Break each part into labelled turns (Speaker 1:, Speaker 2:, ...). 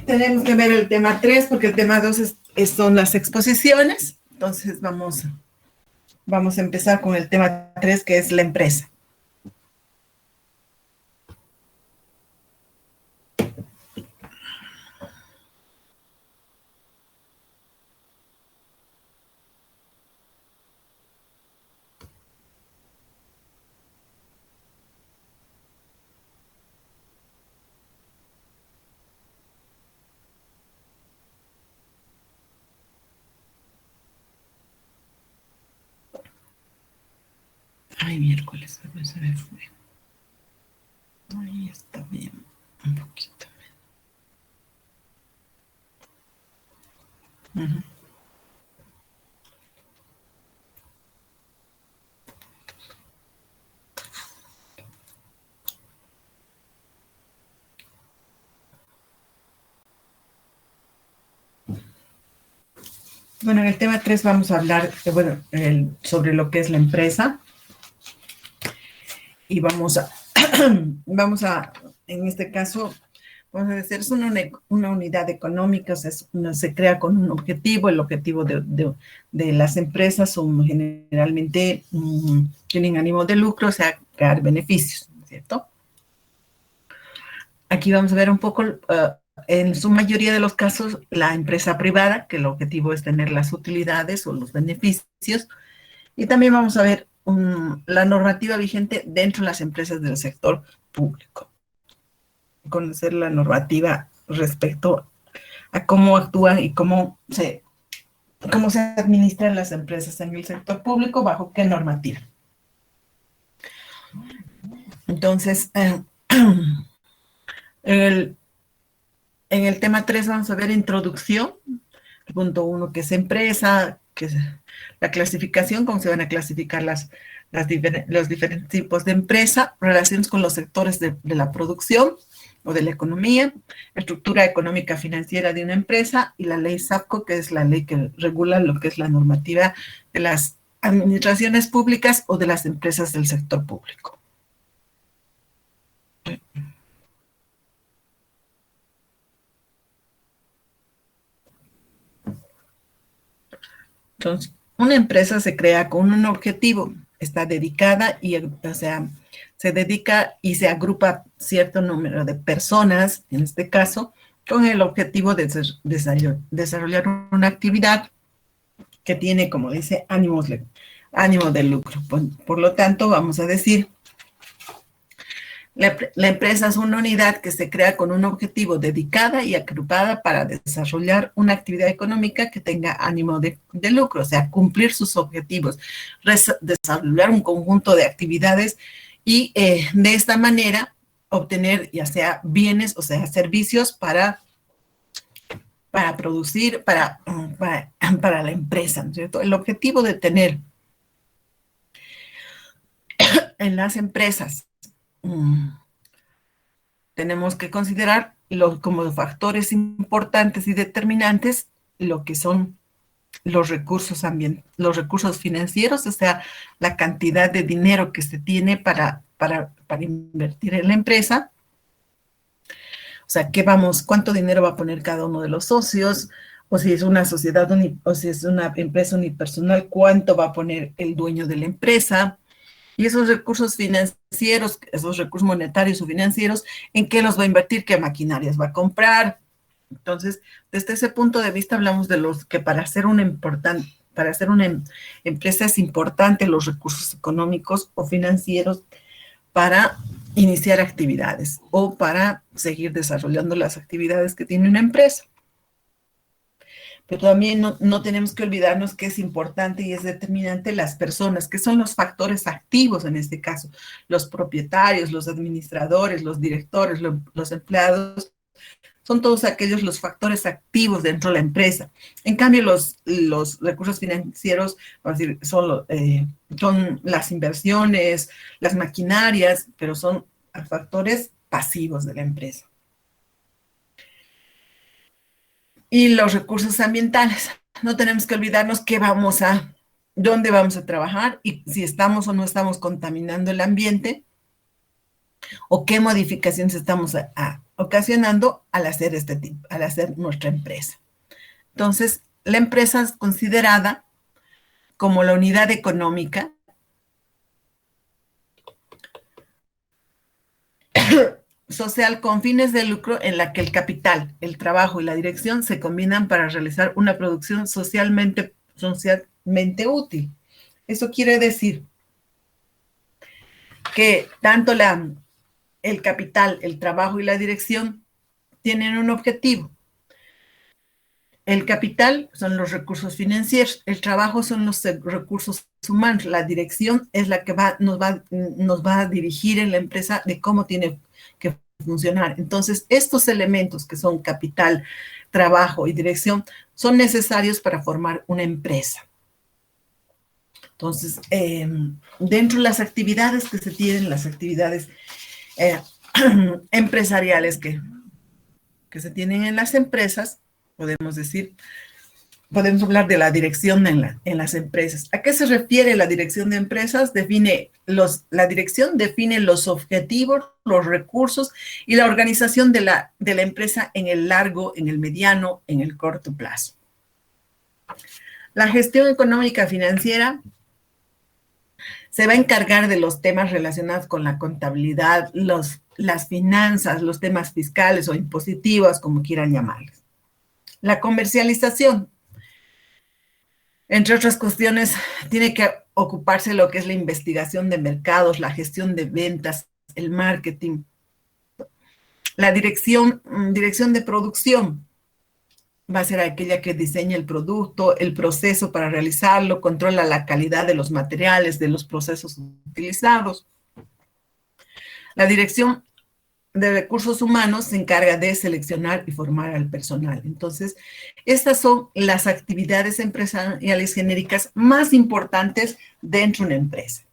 Speaker 1: Tenemos que ver el tema 3 porque el tema 2 son las exposiciones. Entonces vamos a empezar con el tema 3, que es la empresa. Ay, miércoles, se me fue. Ahí está bien, un poquito. Bueno, en el tema 3 vamos a hablar sobre lo que es la empresa. Y vamos a, en este caso, vamos a decir, es una unidad económica, o sea, se crea con un objetivo. El objetivo de las empresas son generalmente, tienen ánimo de lucro, o sea, crear beneficios, ¿cierto? Aquí vamos a ver un poco, en su mayoría de los casos, la empresa privada, que el objetivo es tener las utilidades o los beneficios. Y también vamos a ver la normativa vigente dentro de las empresas del sector público. Conocer la normativa respecto a cómo actúan y cómo se administran las empresas en el sector público, bajo qué normativa. Entonces, en el tema 3 vamos a ver introducción. El punto 1, que es empresa, que es la clasificación, cómo se van a clasificar los diferentes tipos de empresa, relaciones con los sectores de la producción o de la economía, estructura económica financiera de una empresa, y la ley SAFCO, que es la ley que regula lo que es la normativa de las administraciones públicas o de las empresas del sector público. Entonces, una empresa se crea con un objetivo, está dedicada se dedica y se agrupa cierto número de personas, en este caso, con el objetivo de desarrollar una actividad que tiene, como dice, ánimo de lucro. Por lo tanto, vamos a decir, la empresa es una unidad que se crea con un objetivo, dedicada y agrupada para desarrollar una actividad económica que tenga ánimo de lucro, o sea, cumplir sus objetivos, desarrollar un conjunto de actividades y de esta manera obtener ya sea bienes, o sea, servicios para producir, para la empresa, ¿no es cierto? El objetivo de tener en las empresas tenemos que considerar como factores importantes y determinantes lo que son los recursos financieros, o sea, la cantidad de dinero que se tiene para invertir en la empresa. O sea, cuánto dinero va a poner cada uno de los socios, o si es una sociedad o si es una empresa unipersonal, cuánto va a poner el dueño de la empresa. Y esos recursos financieros, esos recursos monetarios o financieros, ¿en qué los va a invertir? ¿Qué maquinarias va a comprar? Entonces, desde ese punto de vista hablamos de los que para hacer una empresa es importante los recursos económicos o financieros para iniciar actividades o para seguir desarrollando las actividades que tiene una empresa. Pero también no tenemos que olvidarnos que es importante y es determinante las personas, que son los factores activos en este caso, los propietarios, los administradores, los directores, los empleados, son todos aquellos los factores activos dentro de la empresa. En cambio, los recursos financieros, vamos a decir, son las inversiones, las maquinarias, pero son factores pasivos de la empresa. Y los recursos ambientales. No tenemos que olvidarnos dónde vamos a trabajar y si estamos o no estamos contaminando el ambiente o qué modificaciones estamos ocasionando al hacer al hacer nuestra empresa. Entonces, la empresa es considerada como la unidad económica social con fines de lucro en la que el capital, el trabajo y la dirección se combinan para realizar una producción socialmente útil. Eso quiere decir que tanto el capital, el trabajo y la dirección tienen un objetivo. El capital son los recursos financieros, el trabajo son los recursos humanos, la dirección es la que nos va a dirigir en la empresa de cómo tiene que funcionar. Entonces, estos elementos que son capital, trabajo y dirección son necesarios para formar una empresa. Entonces, dentro de las actividades que se tienen, las actividades empresariales que se tienen en las empresas, podemos hablar de la dirección en las empresas. ¿A qué se refiere la dirección de empresas? La dirección define los objetivos, los recursos y la organización de la empresa en el largo, en el mediano, en el corto plazo. La gestión económica financiera se va a encargar de los temas relacionados con la contabilidad, las finanzas, los temas fiscales o impositivos, como quieran llamarles. La comercialización, entre otras cuestiones, tiene que ocuparse de lo que es la investigación de mercados, la gestión de ventas, el marketing. La dirección de producción va a ser aquella que diseña el producto, el proceso para realizarlo, controla la calidad de los materiales, de los procesos utilizados. La dirección de recursos humanos se encarga de seleccionar y formar al personal. Entonces, estas son las actividades empresariales genéricas más importantes dentro de una empresa.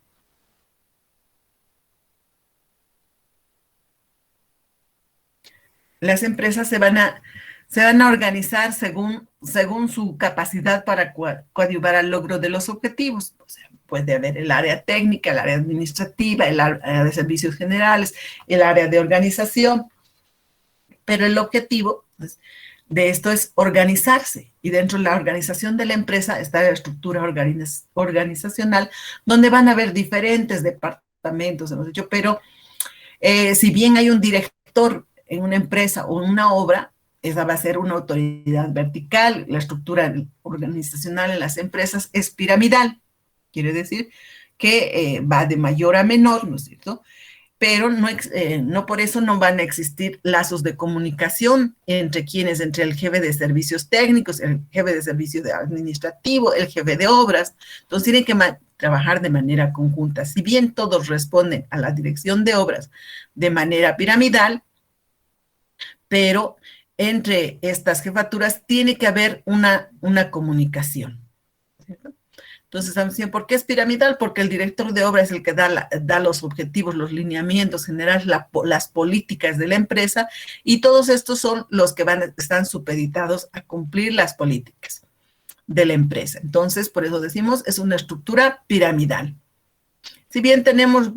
Speaker 1: Las empresas se van a organizar según su capacidad para coadyuvar al logro de los objetivos. O sea, puede haber el área técnica, el área administrativa, el área de servicios generales, el área de organización, pero el objetivo de esto es organizarse, y dentro de la organización de la empresa está la estructura organizacional, donde van a haber diferentes departamentos, hemos dicho, pero si bien hay un director en una empresa o en una obra, esa va a ser una autoridad vertical. La estructura organizacional en las empresas es piramidal. Quiere decir que va de mayor a menor, ¿no es cierto? Pero no por eso no van a existir lazos de comunicación entre el jefe de servicios técnicos, el jefe de servicios administrativo, el jefe de obras. Entonces tienen que trabajar de manera conjunta. Si bien todos responden a la dirección de obras de manera piramidal, pero entre estas jefaturas tiene que haber una comunicación, ¿cierto? Entonces, ¿por qué es piramidal? Porque el director de obra es el que da los objetivos, los lineamientos generales, las políticas de la empresa, y todos estos son los que están supeditados a cumplir las políticas de la empresa. Entonces, por eso decimos, es una estructura piramidal. Si bien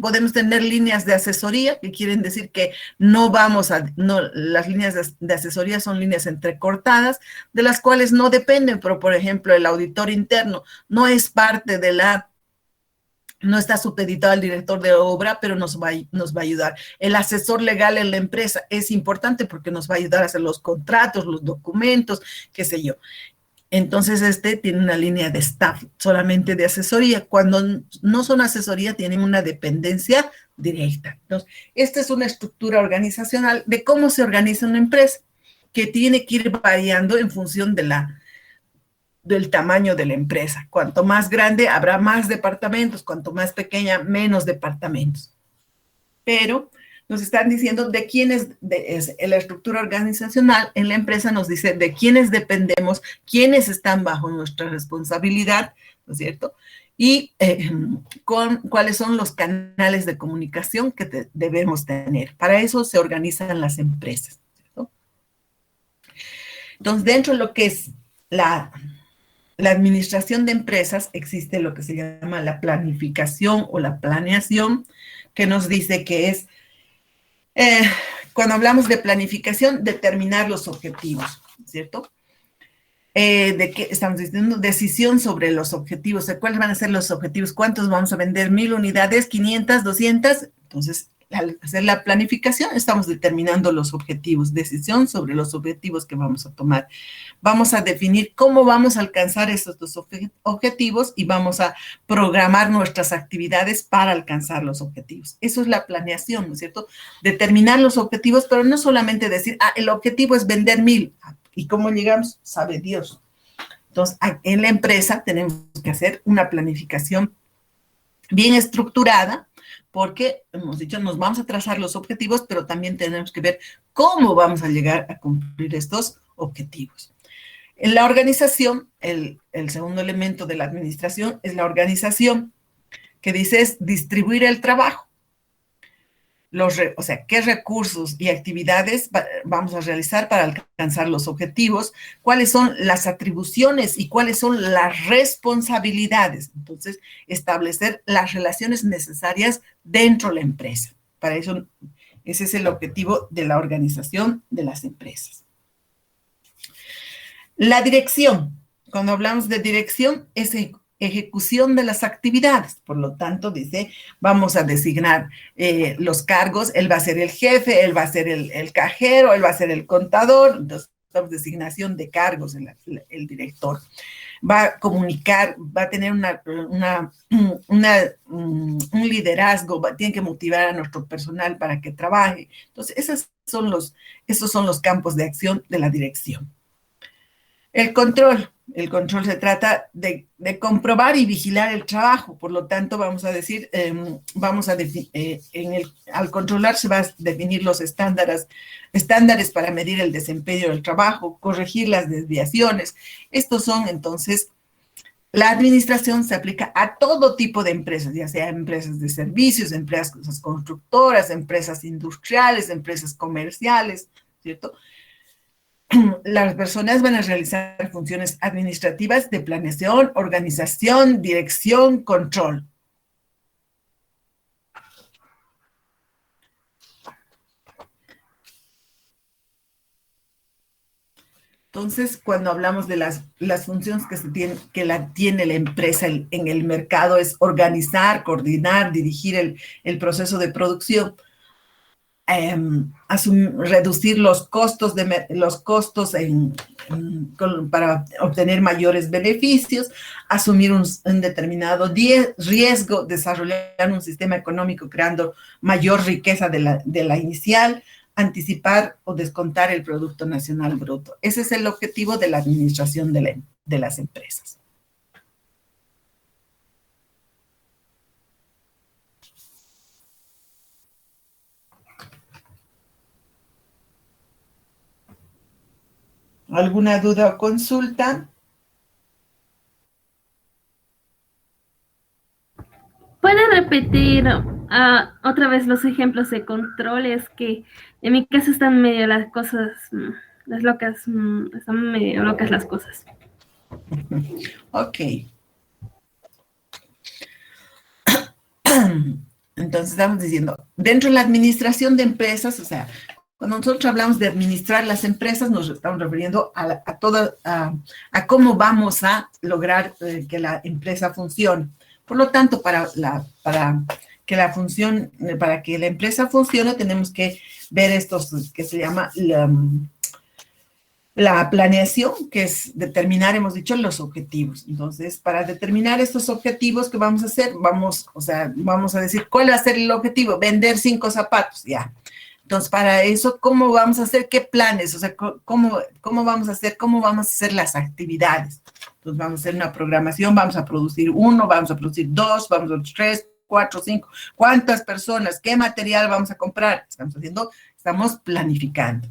Speaker 1: podemos tener líneas de asesoría, que quieren decir que las líneas de asesoría son líneas entrecortadas, de las cuales no dependen, pero por ejemplo, el auditor interno no es parte no está supeditado al director de obra, pero nos va a ayudar. El asesor legal en la empresa es importante porque nos va a ayudar a hacer los contratos, los documentos, qué sé yo. Entonces, tiene una línea de staff solamente de asesoría. Cuando no son asesoría, tienen una dependencia directa. Entonces, esta es una estructura organizacional de cómo se organiza una empresa, que tiene que ir variando en función del tamaño de la empresa. Cuanto más grande, habrá más departamentos. Cuanto más pequeña, menos departamentos. Pero nos están diciendo de quiénes, la estructura organizacional en la empresa nos dice de quiénes dependemos, quiénes están bajo nuestra responsabilidad, ¿no es cierto? Y cuáles son los canales de comunicación que debemos tener. Para eso se organizan las empresas, ¿cierto? Entonces, dentro de lo que es la administración de empresas, existe lo que se llama la planificación o la planeación, que nos dice que es cuando hablamos de planificación, determinar los objetivos, ¿cierto? ¿De qué estamos diciendo? Decisión sobre los objetivos. ¿Cuáles van a ser los objetivos? ¿Cuántos vamos a vender? ¿1000 unidades? ¿500? ¿200? Entonces, al hacer la planificación, estamos determinando los objetivos. Decisión sobre los objetivos que vamos a tomar. Vamos a definir cómo vamos a alcanzar esos dos objetivos y vamos a programar nuestras actividades para alcanzar los objetivos. Eso es la planeación, ¿no es cierto? Determinar los objetivos, pero no solamente decir, el objetivo es vender 1000. ¿Y cómo llegamos? Sabe Dios. Entonces, en la empresa tenemos que hacer una planificación bien estructurada, porque hemos dicho, nos vamos a trazar los objetivos, pero también tenemos que ver cómo vamos a llegar a cumplir estos objetivos. En la organización, el segundo elemento de la administración es la organización, que dice es distribuir el trabajo. O sea, qué recursos y actividades vamos a realizar para alcanzar los objetivos, cuáles son las atribuciones y cuáles son las responsabilidades. Entonces, establecer las relaciones necesarias dentro de la empresa. Para eso, ese es el objetivo de la organización de las empresas. La dirección. Cuando hablamos de dirección, es ejecución de las actividades. Por lo tanto, dice, vamos a designar los cargos. Él va a ser el jefe, él va a ser el cajero, él va a ser el contador. Entonces, designación de cargos, el director. Va a comunicar, va a tener un liderazgo, tiene que motivar a nuestro personal para que trabaje. Entonces, esos son los campos de acción de la dirección. El control se trata de comprobar y vigilar el trabajo. Por lo tanto, vamos a decir, al controlar se va a definir los estándares para medir el desempeño del trabajo, corregir las desviaciones. Estos son, entonces, la administración se aplica a todo tipo de empresas, ya sea empresas de servicios, empresas constructoras, empresas industriales, empresas comerciales, ¿cierto? Las personas van a realizar funciones administrativas de planeación, organización, dirección, control. Entonces, cuando hablamos de las funciones que tiene la empresa en el mercado, es organizar, coordinar, dirigir el proceso de producción. Reducir los costos para obtener mayores beneficios, asumir un determinado riesgo, desarrollar un sistema económico creando mayor riqueza de la inicial, anticipar o descontar el Producto Nacional Bruto. Ese es el objetivo de la administración de las empresas. ¿Alguna duda o consulta?
Speaker 2: ¿Puede repetir otra vez los ejemplos de controles que en mi caso están medio las cosas, las locas, están medio locas las cosas?
Speaker 1: Ok. Entonces estamos diciendo, dentro de la administración de empresas, o sea, cuando nosotros hablamos de administrar las empresas, nos estamos refiriendo a cómo vamos a lograr que la empresa funcione. Por lo tanto, para que la empresa funcione, tenemos que ver estos que se llama la planeación, que es determinar, hemos dicho, los objetivos. Entonces, para determinar estos objetivos, ¿qué vamos a hacer? Vamos a decir, ¿cuál va a ser el objetivo? Vender 5 zapatos, ya. Entonces, para eso, ¿cómo vamos a hacer? ¿Qué planes? O sea, ¿cómo vamos a hacer? ¿Cómo vamos a hacer las actividades? Entonces, vamos a hacer una programación, vamos a producir 1, vamos a producir 2, vamos a producir 3, 4, 5. ¿Cuántas personas? ¿Qué material vamos a comprar? Estamos planificando.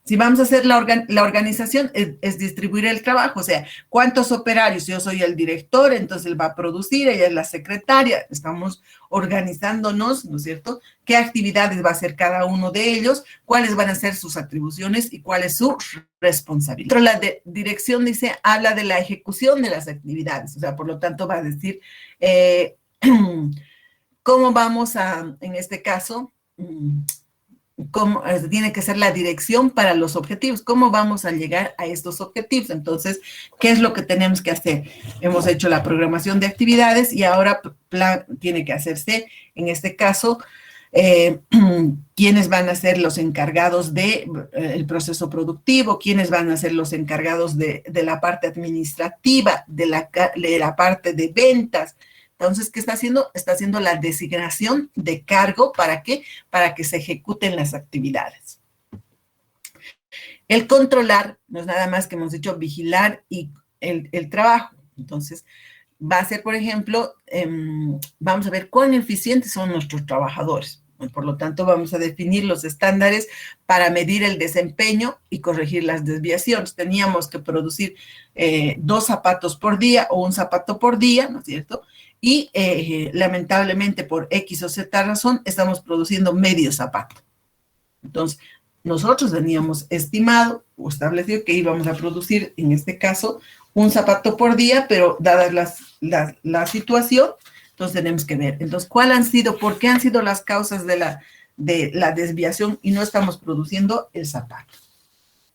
Speaker 1: Si vamos a hacer la organización, es distribuir el trabajo, o sea, ¿cuántos operarios? Yo soy el director, entonces él va a producir, ella es la secretaria, estamos organizándonos, ¿no es cierto? ¿Qué actividades va a hacer cada uno de ellos? ¿Cuáles van a ser sus atribuciones y cuál es su responsabilidad? Pero la dirección habla de la ejecución de las actividades, o sea, por lo tanto va a decir cómo vamos a, en este caso, tiene que ser la dirección para los objetivos, cómo vamos a llegar a estos objetivos. Entonces, ¿qué es lo que tenemos que hacer? Hemos hecho la programación de actividades y ahora tiene que hacerse, en este caso, quiénes van a ser los encargados del proceso productivo, quiénes van a ser los encargados de la parte administrativa, de la parte de ventas. Entonces, ¿qué está haciendo? Está haciendo la designación de cargo. ¿Para qué? Para que se ejecuten las actividades. El controlar no es nada más que hemos dicho vigilar y el trabajo. Entonces, va a ser, por ejemplo, vamos a ver cuán eficientes son nuestros trabajadores. Por lo tanto, vamos a definir los estándares para medir el desempeño y corregir las desviaciones. Teníamos que producir 2 zapatos por día o 1 zapato por día, ¿no es cierto? Y lamentablemente por X o Z razón estamos produciendo medio zapato. Entonces, nosotros teníamos estimado o establecido que íbamos a producir, en este caso, 1 zapato por día, pero dada la situación, entonces tenemos que ver. Entonces, ¿por qué han sido las causas de la desviación y no estamos produciendo el zapato?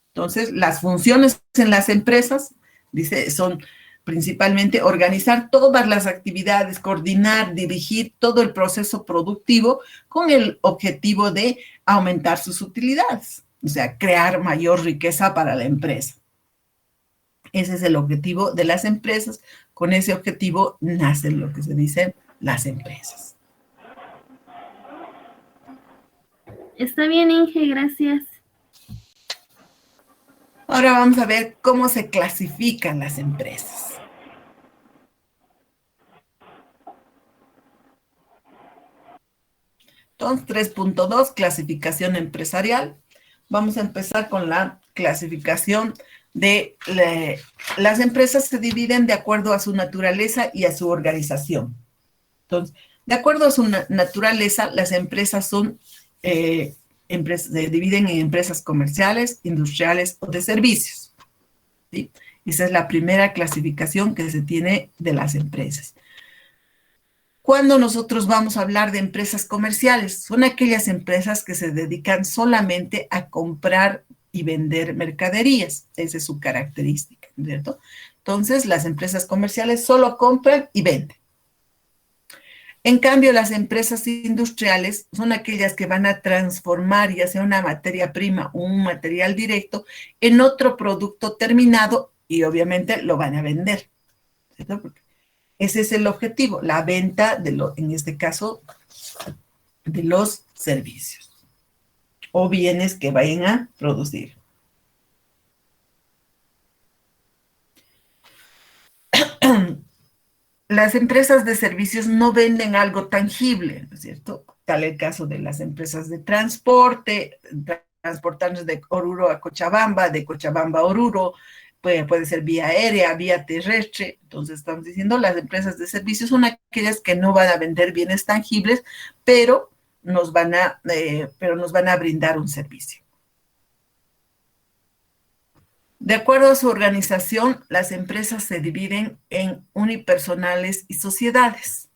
Speaker 1: Entonces, las funciones en las empresas, dice, son principalmente organizar todas las actividades, coordinar, dirigir todo el proceso productivo con el objetivo de aumentar sus utilidades, o sea, crear mayor riqueza para la empresa. Ese es el objetivo de las empresas. Con ese objetivo nacen lo que se dice las empresas.
Speaker 2: Está bien, Inge, gracias.
Speaker 1: Ahora vamos a ver cómo se clasifican las empresas. Entonces, 3.2, clasificación empresarial. Vamos a empezar con la clasificación de las empresas. Se dividen de acuerdo a su naturaleza y a su organización. Entonces, de acuerdo a su naturaleza, las empresas se dividen en empresas comerciales, industriales o de servicios, ¿sí? Esa es la primera clasificación que se tiene de las empresas. Cuando nosotros vamos a hablar de empresas comerciales, son aquellas empresas que se dedican solamente a comprar y vender mercaderías. Esa es su característica, ¿cierto? Entonces, las empresas comerciales solo compran y venden. En cambio, las empresas industriales son aquellas que van a transformar ya sea una materia prima o un material directo en otro producto terminado y obviamente lo van a vender, ¿cierto? Porque ese es el objetivo, la venta, en este caso, de los servicios o bienes que vayan a producir. Las empresas de servicios no venden algo tangible, ¿no es cierto? Tal el caso de las empresas de transporte, transportarnos de Oruro a Cochabamba, de Cochabamba a Oruro, puede ser vía aérea, vía terrestre. Entonces estamos diciendo las empresas de servicios son aquellas que no van a vender bienes tangibles, pero nos van a brindar un servicio. De acuerdo a su organización, las empresas se dividen en unipersonales y sociedades,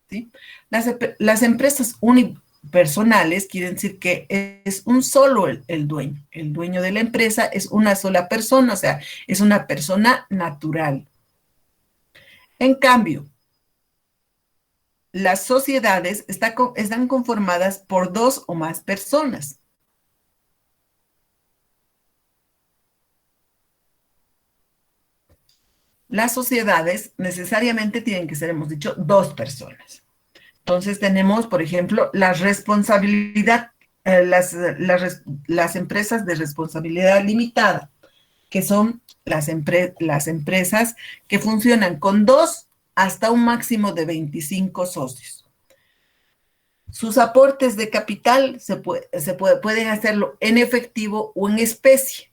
Speaker 1: ¿sí? Las empresas unipersonales quieren decir que es un solo el dueño. El dueño de la empresa es una sola persona, o sea, es una persona natural. En cambio, las sociedades están conformadas por 2 o más personas. Las sociedades necesariamente tienen que ser, hemos dicho, 2 personas. Entonces tenemos, por ejemplo, la responsabilidad, las empresas de responsabilidad limitada, que son las empresas que funcionan con 2 hasta un máximo de 25 socios. Sus aportes de capital pueden hacerlo en efectivo o en especie.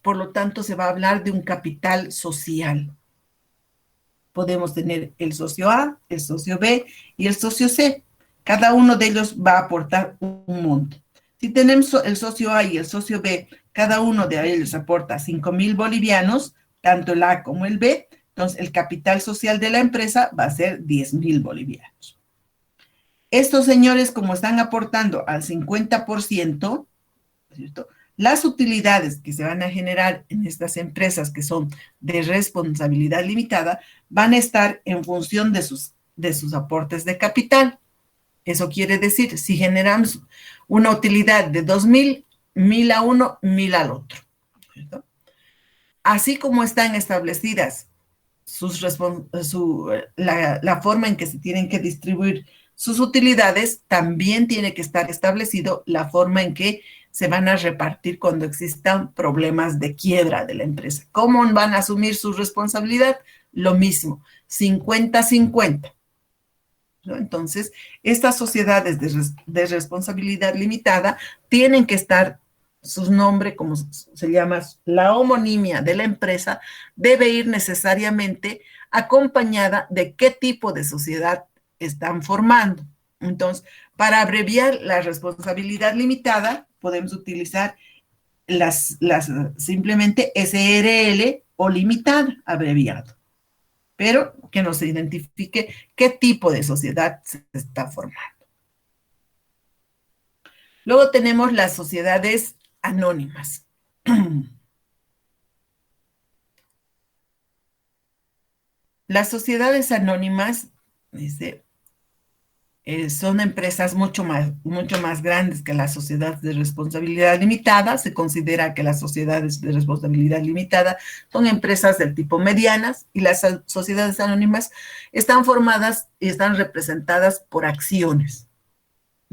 Speaker 1: Por lo tanto, se va a hablar de un capital social. Podemos tener el socio A, el socio B y el socio C. Cada uno de ellos va a aportar un monto. Si tenemos el socio A y el socio B, cada uno de ellos aporta 5,000 bolivianos, tanto el A como el B, entonces el capital social de la empresa va a ser 10,000 bolivianos. Estos señores, como están aportando al 50%, ¿cierto? Las utilidades que se van a generar en estas empresas que son de responsabilidad limitada van a estar en función de sus aportes de capital. Eso quiere decir, si generamos una utilidad de 2,000, 1,000 a uno, 1,000 al otro, ¿cierto? Así como están establecidas la forma en que se tienen que distribuir sus utilidades, también tiene que estar establecido la forma en que se van a repartir cuando existan problemas de quiebra de la empresa. ¿Cómo van a asumir su responsabilidad? Lo mismo, 50-50. ¿No? Entonces, estas sociedades de responsabilidad limitada tienen que estar, su nombre, como se llama, la homonimia de la empresa, debe ir necesariamente acompañada de qué tipo de sociedad están formando. Entonces, para abreviar la responsabilidad limitada, podemos utilizar simplemente SRL o limitada, abreviado, pero que nos identifique qué tipo de sociedad se está formando. Luego tenemos las sociedades anónimas. Las sociedades anónimas, dice, son empresas mucho más grandes que las sociedades de responsabilidad limitada. Se considera que las sociedades de responsabilidad limitada son empresas del tipo medianas y las sociedades anónimas están formadas y están representadas por acciones.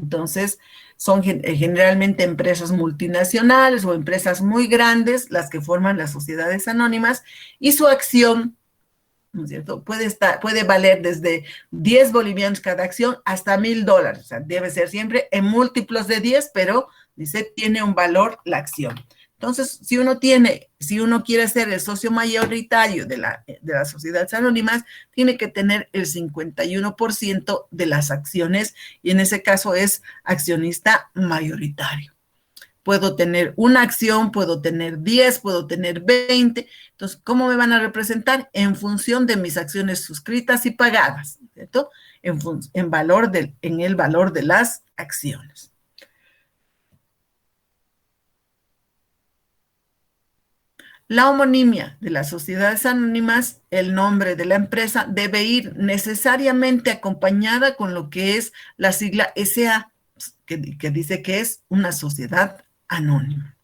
Speaker 1: Entonces, son generalmente empresas multinacionales o empresas muy grandes las que forman las sociedades anónimas y su acción, ¿no es cierto? Puede valer desde 10 bolivianos cada acción hasta $1,000. O sea, debe ser siempre en múltiplos de 10, pero dice, tiene un valor la acción. Entonces, si uno quiere ser el socio mayoritario de las sociedades anónimas, tiene que tener el 51% de las acciones y en ese caso es accionista mayoritario. Puedo tener una acción, puedo tener 10, puedo tener 20. Entonces, ¿cómo me van a representar? En función de mis acciones suscritas y pagadas, ¿cierto? En el valor de las acciones. La homonimia de las sociedades anónimas, el nombre de la empresa, debe ir necesariamente acompañada con lo que es la sigla SA, que dice que es una sociedad anónima.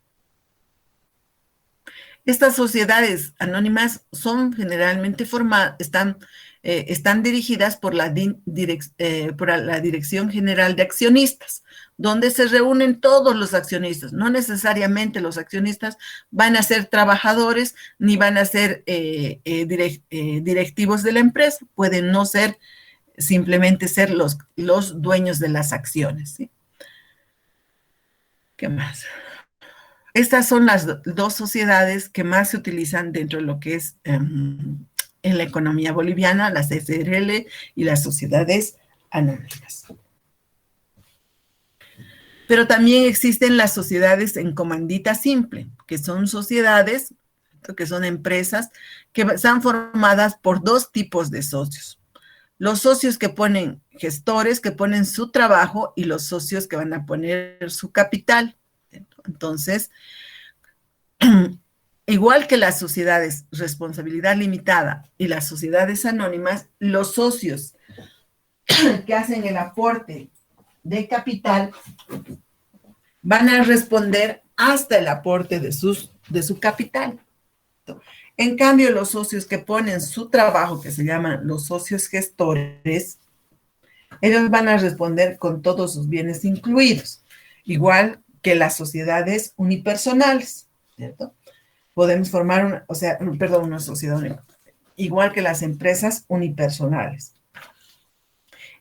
Speaker 1: Estas sociedades anónimas son generalmente están dirigidas por la Dirección General de Accionistas, donde se reúnen todos los accionistas. No necesariamente los accionistas van a ser trabajadores ni van a ser directivos de la empresa. Pueden no ser, simplemente ser los dueños de las acciones, ¿sí? ¿Qué más? Estas son las dos sociedades que más se utilizan dentro de lo que es en la economía boliviana, las SRL y las sociedades anónimas. Pero también existen las sociedades en comandita simple, que son sociedades, que son empresas que están formadas por dos tipos de socios. Los socios que ponen gestores, que ponen su trabajo, y los socios que van a poner su capital. Entonces, igual que las sociedades responsabilidad limitada y las sociedades anónimas, los socios que hacen el aporte de capital van a responder hasta el aporte de su capital. En cambio, los socios que ponen su trabajo, que se llaman los socios gestores, ellos van a responder con todos sus bienes incluidos, igual que las sociedades unipersonales, ¿cierto? Podemos formar una sociedad, igual que las empresas unipersonales.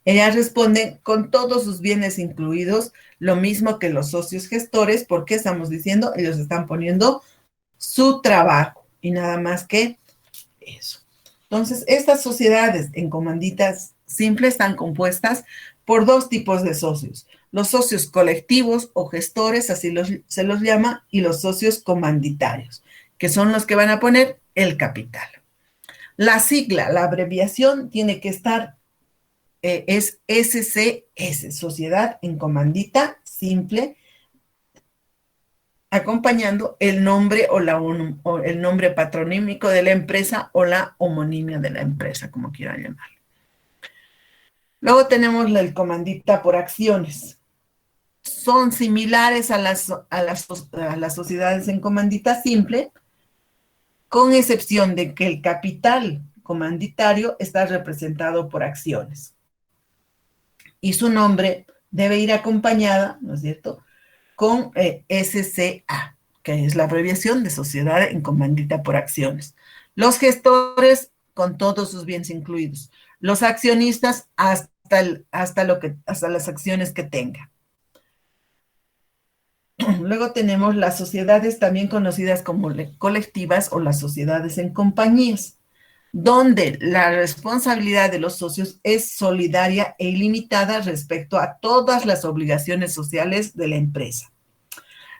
Speaker 1: Ellas responden con todos sus bienes incluidos, lo mismo que los socios gestores, porque estamos diciendo, ellos están poniendo su trabajo y nada más que eso. Entonces, estas sociedades en comanditas simples están compuestas por dos tipos de socios. Los socios colectivos o gestores, así se los llama, y los socios comanditarios, que son los que van a poner el capital. La sigla, la abreviación, tiene que estar es SCS, Sociedad en Comandita Simple, acompañando el nombre o el nombre patronímico de la empresa o la homonimia de la empresa, como quieran llamarlo. Luego tenemos el comandita por acciones. Son similares a las sociedades en comandita simple, con excepción de que el capital comanditario está representado por acciones. Y su nombre debe ir acompañada, ¿no es cierto?, con SCA, que es la abreviación de Sociedad en Comandita por Acciones. Los gestores con todos sus bienes incluidos. Los accionistas hasta las acciones que tenga. Luego tenemos las sociedades también conocidas como colectivas o las sociedades en compañías, donde la responsabilidad de los socios es solidaria e ilimitada respecto a todas las obligaciones sociales de la empresa.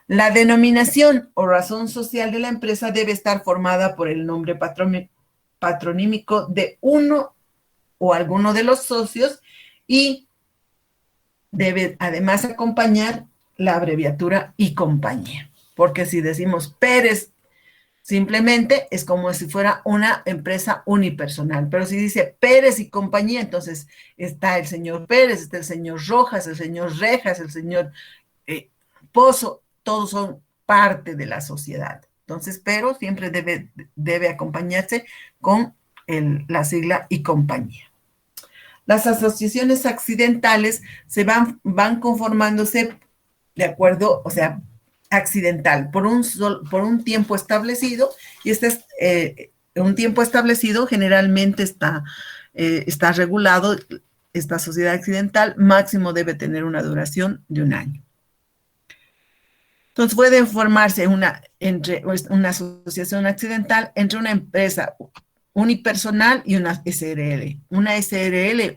Speaker 1: La denominación o razón social de la empresa debe estar formada por el nombre patronímico de uno o alguno de los socios y debe además acompañar la abreviatura y compañía, porque si decimos Pérez simplemente es como si fuera una empresa unipersonal, pero si dice Pérez y compañía, entonces está el señor Pérez, está el señor Rojas, el señor Rejas, el señor Pozo, todos son parte de la sociedad. Entonces, pero siempre debe acompañarse con la sigla y compañía. Las asociaciones accidentales van conformándose de acuerdo, o sea, accidental, por un tiempo establecido, y un tiempo establecido generalmente está regulado. Esta sociedad accidental máximo debe tener una duración de 1 año. Entonces puede formarse una asociación accidental entre una empresa unipersonal y una SRL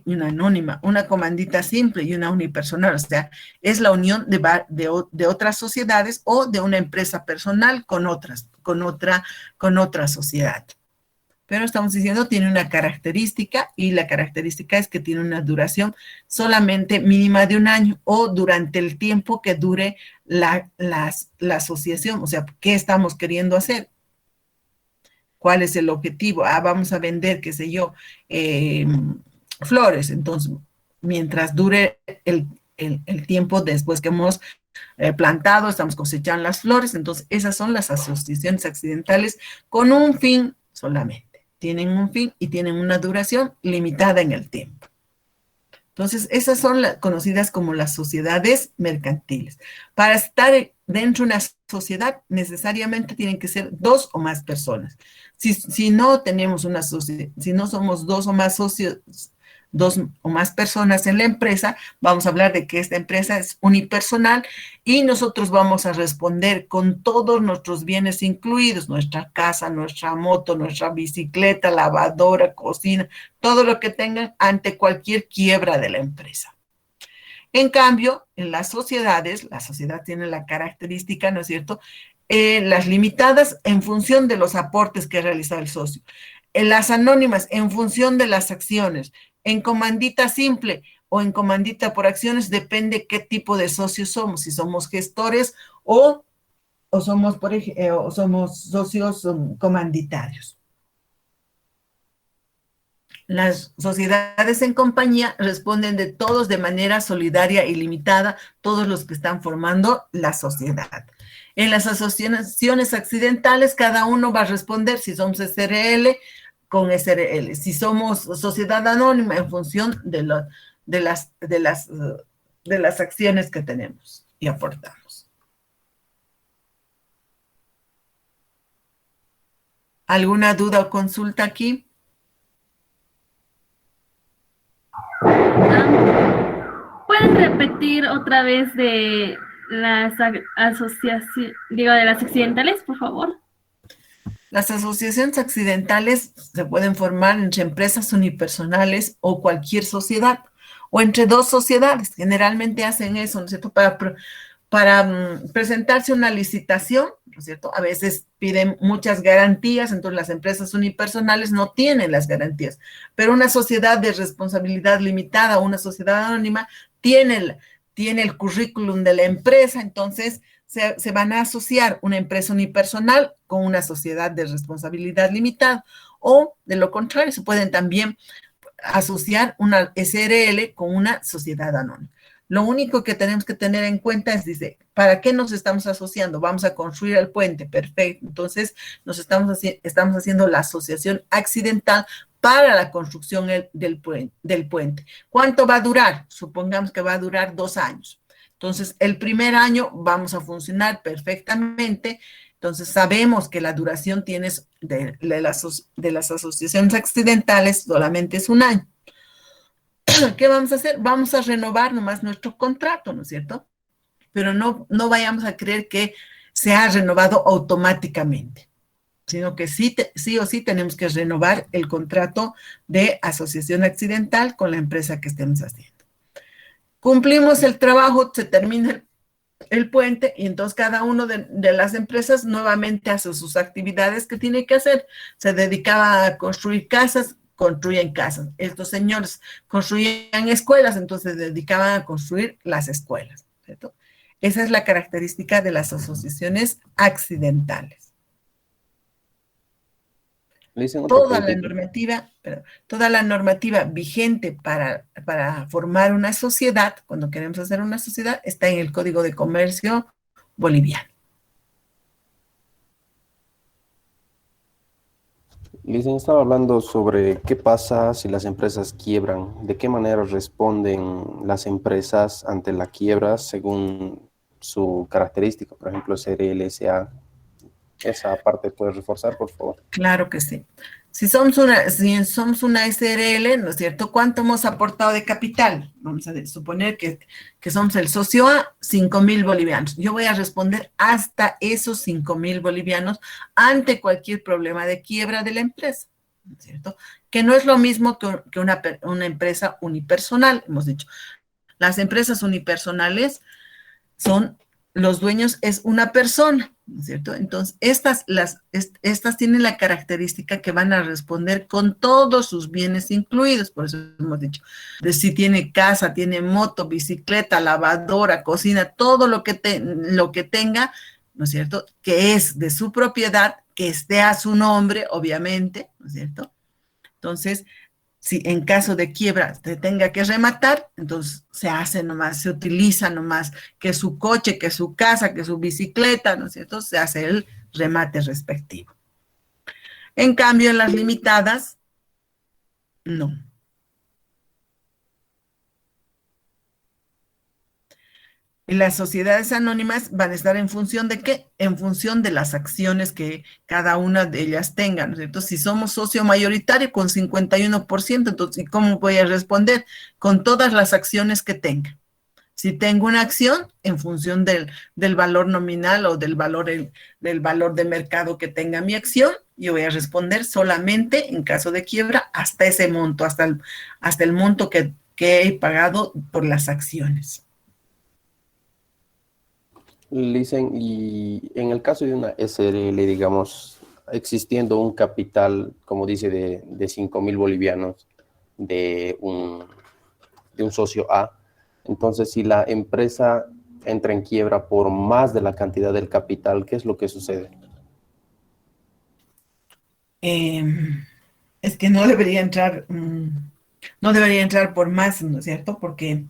Speaker 1: y una anónima, una comandita simple y una unipersonal. O sea, es la unión de otras sociedades o de una empresa personal con otra sociedad. Pero estamos diciendo la característica es que tiene una duración solamente mínima de 1 año o durante el tiempo que dure la asociación. O sea, ¿qué estamos queriendo hacer? ¿Cuál es el objetivo? Vamos a vender, qué sé yo, flores. Entonces, mientras dure el tiempo después que hemos plantado, estamos cosechando las flores. Entonces, esas son las asociaciones accidentales con un fin solamente. Tienen un fin y tienen una duración limitada en el tiempo. Entonces, esas son conocidas como las sociedades mercantiles. Para estar dentro de una sociedad, necesariamente tienen que ser 2 o más personas. Si no tenemos una sociedad, si no somos 2 o más socios, 2 o más personas en la empresa, vamos a hablar de que esta empresa es unipersonal y nosotros vamos a responder con todos nuestros bienes incluidos, nuestra casa, nuestra moto, nuestra bicicleta, lavadora, cocina, todo lo que tengan ante cualquier quiebra de la empresa. En cambio, en las sociedades, la sociedad tiene la característica, ¿no es cierto?, las limitadas en función de los aportes que realiza el socio. En las anónimas, en función de las acciones. En comandita simple o en comandita por acciones, depende qué tipo de socios somos, si somos gestores o somos socios comanditarios. Las sociedades en compañía responden de todos de manera solidaria y limitada, todos los que están formando la sociedad. En las asociaciones accidentales, cada uno va a responder si somos SRL, con SRL. Si somos sociedad anónima, en función de las acciones que tenemos y aportamos. ¿Alguna duda o consulta aquí?
Speaker 2: ¿Pueden repetir otra vez de las asociaciones, de las accidentales, por favor?
Speaker 1: Las asociaciones accidentales se pueden formar entre empresas unipersonales o cualquier sociedad, o entre 2 sociedades. Generalmente hacen eso, ¿no es cierto?, para presentarse una licitación ¿no es cierto? A veces piden muchas garantías, entonces las empresas unipersonales no tienen las garantías, pero una sociedad de responsabilidad limitada o una sociedad anónima tiene el currículum de la empresa, entonces se van a asociar una empresa unipersonal con una sociedad de responsabilidad limitada, o de lo contrario, se pueden también asociar una SRL con una sociedad anónima. Lo único que tenemos que tener en cuenta es, dice, ¿para qué nos estamos asociando? Vamos a construir el puente, perfecto. Entonces, estamos haciendo la asociación accidental para la construcción del puente. ¿Cuánto va a durar? Supongamos que va a durar 2 años. Entonces, el primer año vamos a funcionar perfectamente. Entonces, sabemos que la duración de las asociaciones accidentales solamente es 1 año. ¿Qué vamos a hacer? Vamos a renovar nomás nuestro contrato, ¿no es cierto? Pero no vayamos a creer que se ha renovado automáticamente, sino que sí o sí tenemos que renovar el contrato de asociación accidental con la empresa que estemos haciendo. Cumplimos el trabajo, se termina el puente y entonces cada uno de las empresas nuevamente hace sus actividades que tiene que hacer. Se dedicaba a construir casas, construyen casas. Estos señores construían escuelas, entonces se dedicaban a construir las escuelas, ¿cierto? Esa es la característica de las asociaciones accidentales. Toda la normativa vigente para formar una sociedad, cuando queremos hacer una sociedad, está en el Código de Comercio boliviano.
Speaker 3: Licen, estaba hablando sobre qué pasa si las empresas quiebran, de qué manera responden las empresas ante la quiebra según su característica, por ejemplo, SRL, SA. Esa parte puedes reforzar, por favor.
Speaker 1: Claro que sí. Si somos una SRL, ¿no es cierto? ¿Cuánto hemos aportado de capital? Vamos a suponer que somos el socio A, 5.000 bolivianos. Yo voy a responder hasta esos 5.000 bolivianos ante cualquier problema de quiebra de la empresa, ¿no es cierto? Que no es lo mismo que una empresa unipersonal, hemos dicho. Las empresas unipersonales los dueños es una persona, ¿no es cierto? Entonces, estas tienen la característica que van a responder con todos sus bienes incluidos, por eso hemos dicho, de si tiene casa, tiene moto, bicicleta, lavadora, cocina, todo lo que tenga, ¿no es cierto? Que es de su propiedad, que esté a su nombre, obviamente, ¿no es cierto? Entonces, si en caso de quiebra se tenga que rematar, entonces se hace nomás, se utiliza nomás que su coche, que su casa, que su bicicleta, ¿no es cierto? Se hace el remate respectivo. En cambio, en las limitadas, no. Y las sociedades anónimas van a estar en función de ¿qué? En función de las acciones que cada una de ellas tenga, ¿no es cierto? Si somos socio mayoritario con 51%, entonces, ¿cómo voy a responder? Con todas las acciones que tenga. Si tengo una acción, en función del valor nominal o del valor de mercado que tenga mi acción, yo voy a responder solamente en caso de quiebra hasta ese monto, hasta el monto que he pagado por las acciones.
Speaker 3: Dicen, y en el caso de una SRL, digamos, existiendo un capital, como dice, de 5.000 bolivianos de un socio A, entonces si la empresa entra en quiebra por más de la cantidad del capital, ¿qué es lo que sucede?
Speaker 1: Es que no debería entrar por más, ¿no es cierto? Porque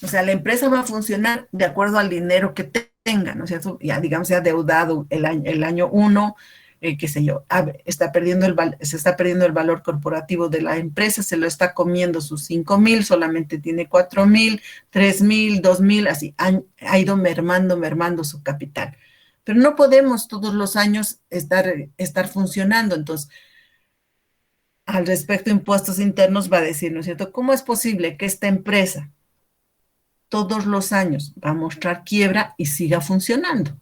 Speaker 1: o sea, la empresa va a funcionar de acuerdo al dinero que tenga, ¿no es cierto? Ya, digamos, se ha deudado el año 1, qué sé yo, se está perdiendo el valor corporativo de la empresa, se lo está comiendo sus 5.000, solamente tiene 4.000, 3.000, 2.000, así, ha ido mermando su capital. Pero no podemos todos los años estar funcionando, entonces, al respecto, Impuestos Internos va a decir, ¿no es cierto? ¿Cómo es posible que esta empresa todos los años va a mostrar quiebra y siga funcionando?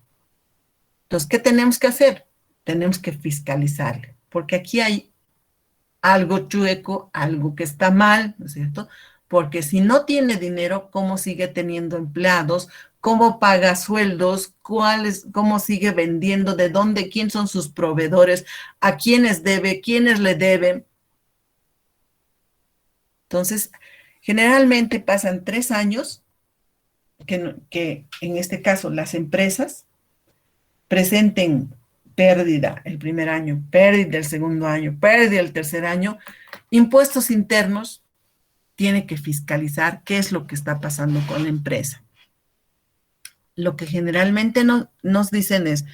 Speaker 1: Entonces, ¿qué tenemos que hacer? Tenemos que fiscalizarle, porque aquí hay algo chueco, algo que está mal, ¿no es cierto? Porque si no tiene dinero, ¿cómo sigue teniendo empleados? cómo paga sueldos, cómo sigue vendiendo, de dónde, quién son sus proveedores, a quiénes debe, quiénes le deben. Entonces, generalmente pasan 3 años que en este caso las empresas presenten pérdida el primer año, pérdida el segundo año, pérdida el tercer año. Impuestos internos tiene que fiscalizar qué es lo que está pasando con la empresa. Lo que generalmente nos dicen es,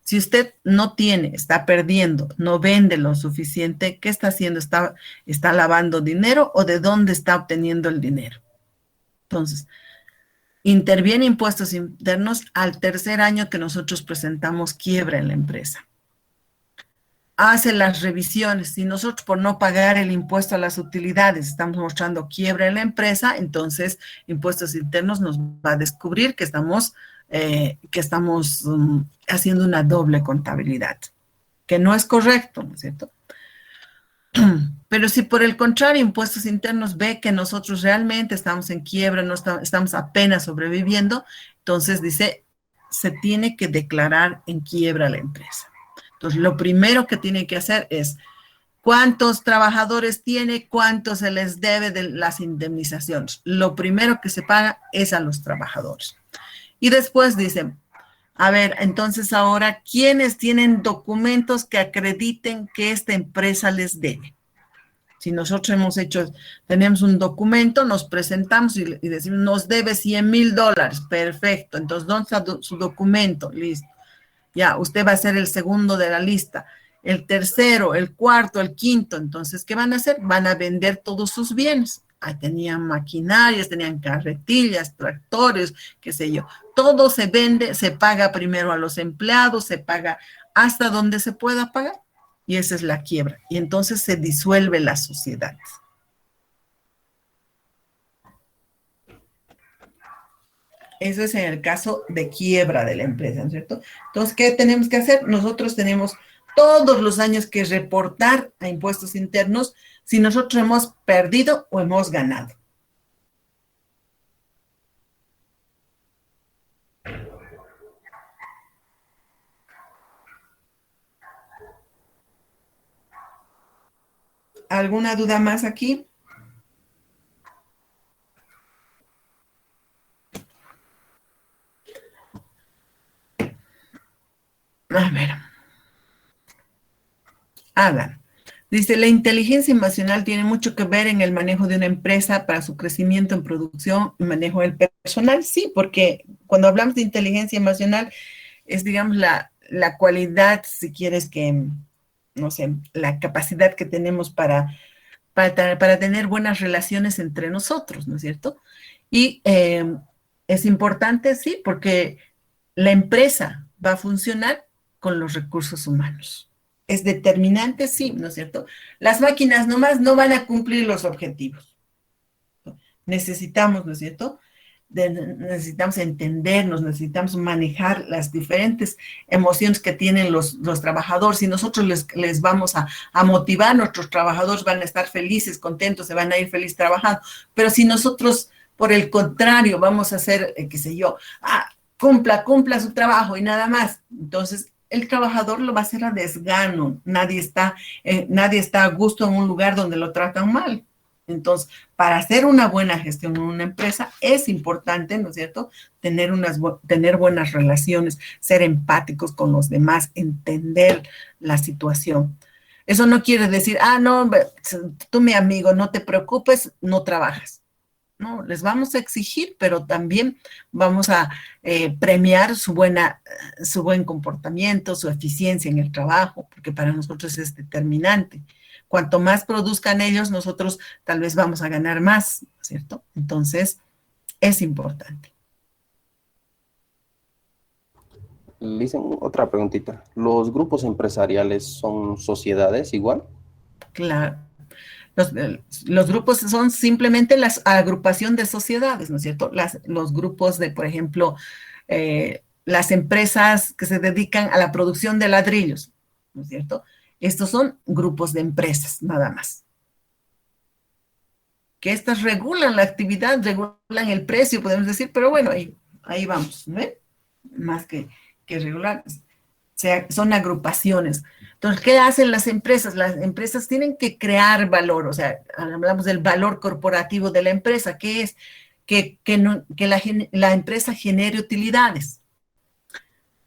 Speaker 1: si usted no tiene, está perdiendo, no vende lo suficiente, ¿qué está haciendo? ¿Está lavando dinero o de dónde está obteniendo el dinero? Entonces, interviene impuestos internos al tercer año que nosotros presentamos quiebra en la empresa. Hace las revisiones. Si nosotros por no pagar el impuesto a las utilidades estamos mostrando quiebra en la empresa, entonces impuestos internos nos va a descubrir que estamos haciendo una doble contabilidad, que no es correcto, ¿no es cierto? Pero si por el contrario impuestos internos ve que nosotros realmente estamos en quiebra, no estamos apenas sobreviviendo, entonces dice, se tiene que declarar en quiebra la empresa. Entonces, lo primero que tiene que hacer es cuántos trabajadores tiene, cuánto se les debe de las indemnizaciones. Lo primero que se paga es a los trabajadores. Y después dicen, a ver, entonces ahora, ¿quiénes tienen documentos que acrediten que esta empresa les debe? Si nosotros tenemos un documento, nos presentamos y decimos, nos debe $100,000, perfecto. Entonces, ¿dónde está su documento? Listo. Ya, usted va a ser el segundo de la lista, el tercero, el cuarto, el quinto. Entonces, ¿qué van a hacer? Van a vender todos sus bienes. Tenían maquinarias, tenían carretillas, tractores, qué sé yo. Todo se vende, se paga primero a los empleados, se paga hasta donde se pueda pagar. Y esa es la quiebra. Y entonces se disuelve la sociedad. Eso es en el caso de quiebra de la empresa, ¿no es cierto? Entonces, ¿qué tenemos que hacer? Nosotros tenemos todos los años que reportar a impuestos internos si nosotros hemos perdido o hemos ganado. ¿Alguna duda más aquí? A ver. Hagan. Dice, la inteligencia emocional tiene mucho que ver en el manejo de una empresa para su crecimiento en producción y manejo del personal. Sí, porque cuando hablamos de inteligencia emocional es, digamos, la cualidad, si quieres que, no sé, la capacidad que tenemos para tener buenas relaciones entre nosotros, ¿no es cierto? Y es importante, sí, porque la empresa va a funcionar con los recursos humanos. Es determinante, sí, ¿no es cierto? Las máquinas nomás no van a cumplir los objetivos. Necesitamos, ¿no es cierto? Necesitamos entendernos, necesitamos manejar las diferentes emociones que tienen los trabajadores. Si nosotros les vamos a motivar, nuestros trabajadores van a estar felices, contentos, se van a ir felices trabajando. Pero si nosotros, por el contrario, vamos a hacer, qué sé yo, cumpla su trabajo y nada más, entonces el trabajador lo va a hacer a desgano. Nadie está a gusto en un lugar donde lo tratan mal. Entonces, para hacer una buena gestión en una empresa es importante, ¿no es cierto?, tener buenas relaciones, ser empáticos con los demás, entender la situación. Eso no quiere decir, no, tú mi amigo, no te preocupes, no trabajas. No, les vamos a exigir, pero también vamos a premiar su buen comportamiento, su eficiencia en el trabajo, porque para nosotros es determinante. Cuanto más produzcan ellos, nosotros tal vez vamos a ganar más, ¿cierto? Entonces, es importante.
Speaker 3: Le dicen otra preguntita. ¿Los grupos empresariales son sociedades igual?
Speaker 1: Claro. Los grupos son simplemente la agrupación de sociedades, ¿no es cierto? Los grupos de, por ejemplo, las empresas que se dedican a la producción de ladrillos, ¿no es cierto? Estos son grupos de empresas, nada más. Que estas regulan la actividad, regulan el precio, podemos decir, pero bueno, ahí vamos, ¿no? Más que regulares. O sea, son agrupaciones. Entonces, ¿qué hacen las empresas? Las empresas tienen que crear valor, o sea, hablamos del valor corporativo de la empresa, que es que la empresa genere utilidades,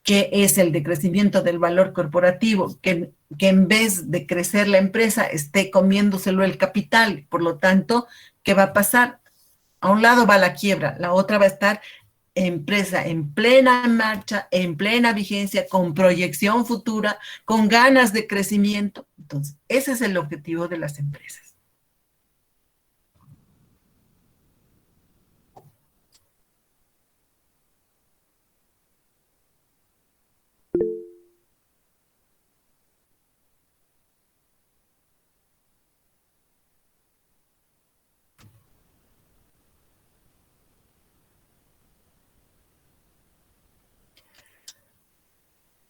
Speaker 1: que es el decrecimiento del valor corporativo, que en vez de crecer la empresa esté comiéndoselo el capital. Por lo tanto, ¿qué va a pasar? A un lado va la quiebra, la otra va a estar empresa en plena marcha, en plena vigencia, con proyección futura, con ganas de crecimiento. Entonces, ese es el objetivo de las empresas.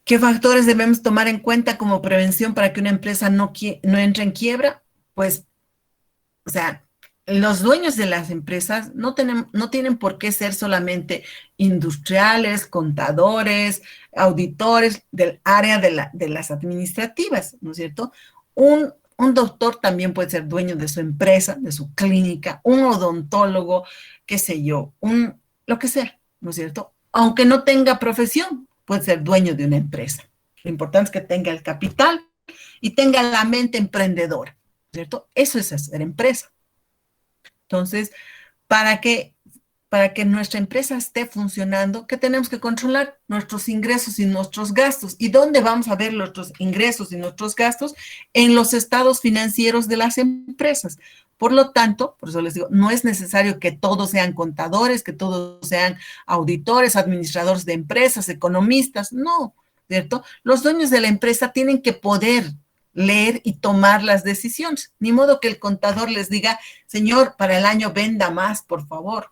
Speaker 1: ¿Qué factores debemos tomar en cuenta como prevención para que una empresa no entre en quiebra? Pues, o sea, los dueños de las empresas no tienen por qué ser solamente industriales, contadores, auditores del área de las administrativas, ¿no es cierto? Un doctor también puede ser dueño de su empresa, de su clínica, un odontólogo, qué sé yo, lo que sea, ¿no es cierto? Aunque no tenga profesión, puede ser dueño de una empresa. Lo importante es que tenga el capital y tenga la mente emprendedora, ¿cierto? Eso es hacer empresa. Entonces, para que nuestra empresa esté funcionando, ¿qué tenemos que controlar? Nuestros ingresos y nuestros gastos. ¿Y dónde vamos a ver nuestros ingresos y nuestros gastos? En los estados financieros de las empresas. Por lo tanto, por eso les digo, no es necesario que todos sean contadores, que todos sean auditores, administradores de empresas, economistas, no, ¿cierto? Los dueños de la empresa tienen que poder leer y tomar las decisiones. Ni modo que el contador les diga, señor, para el año venda más, por favor.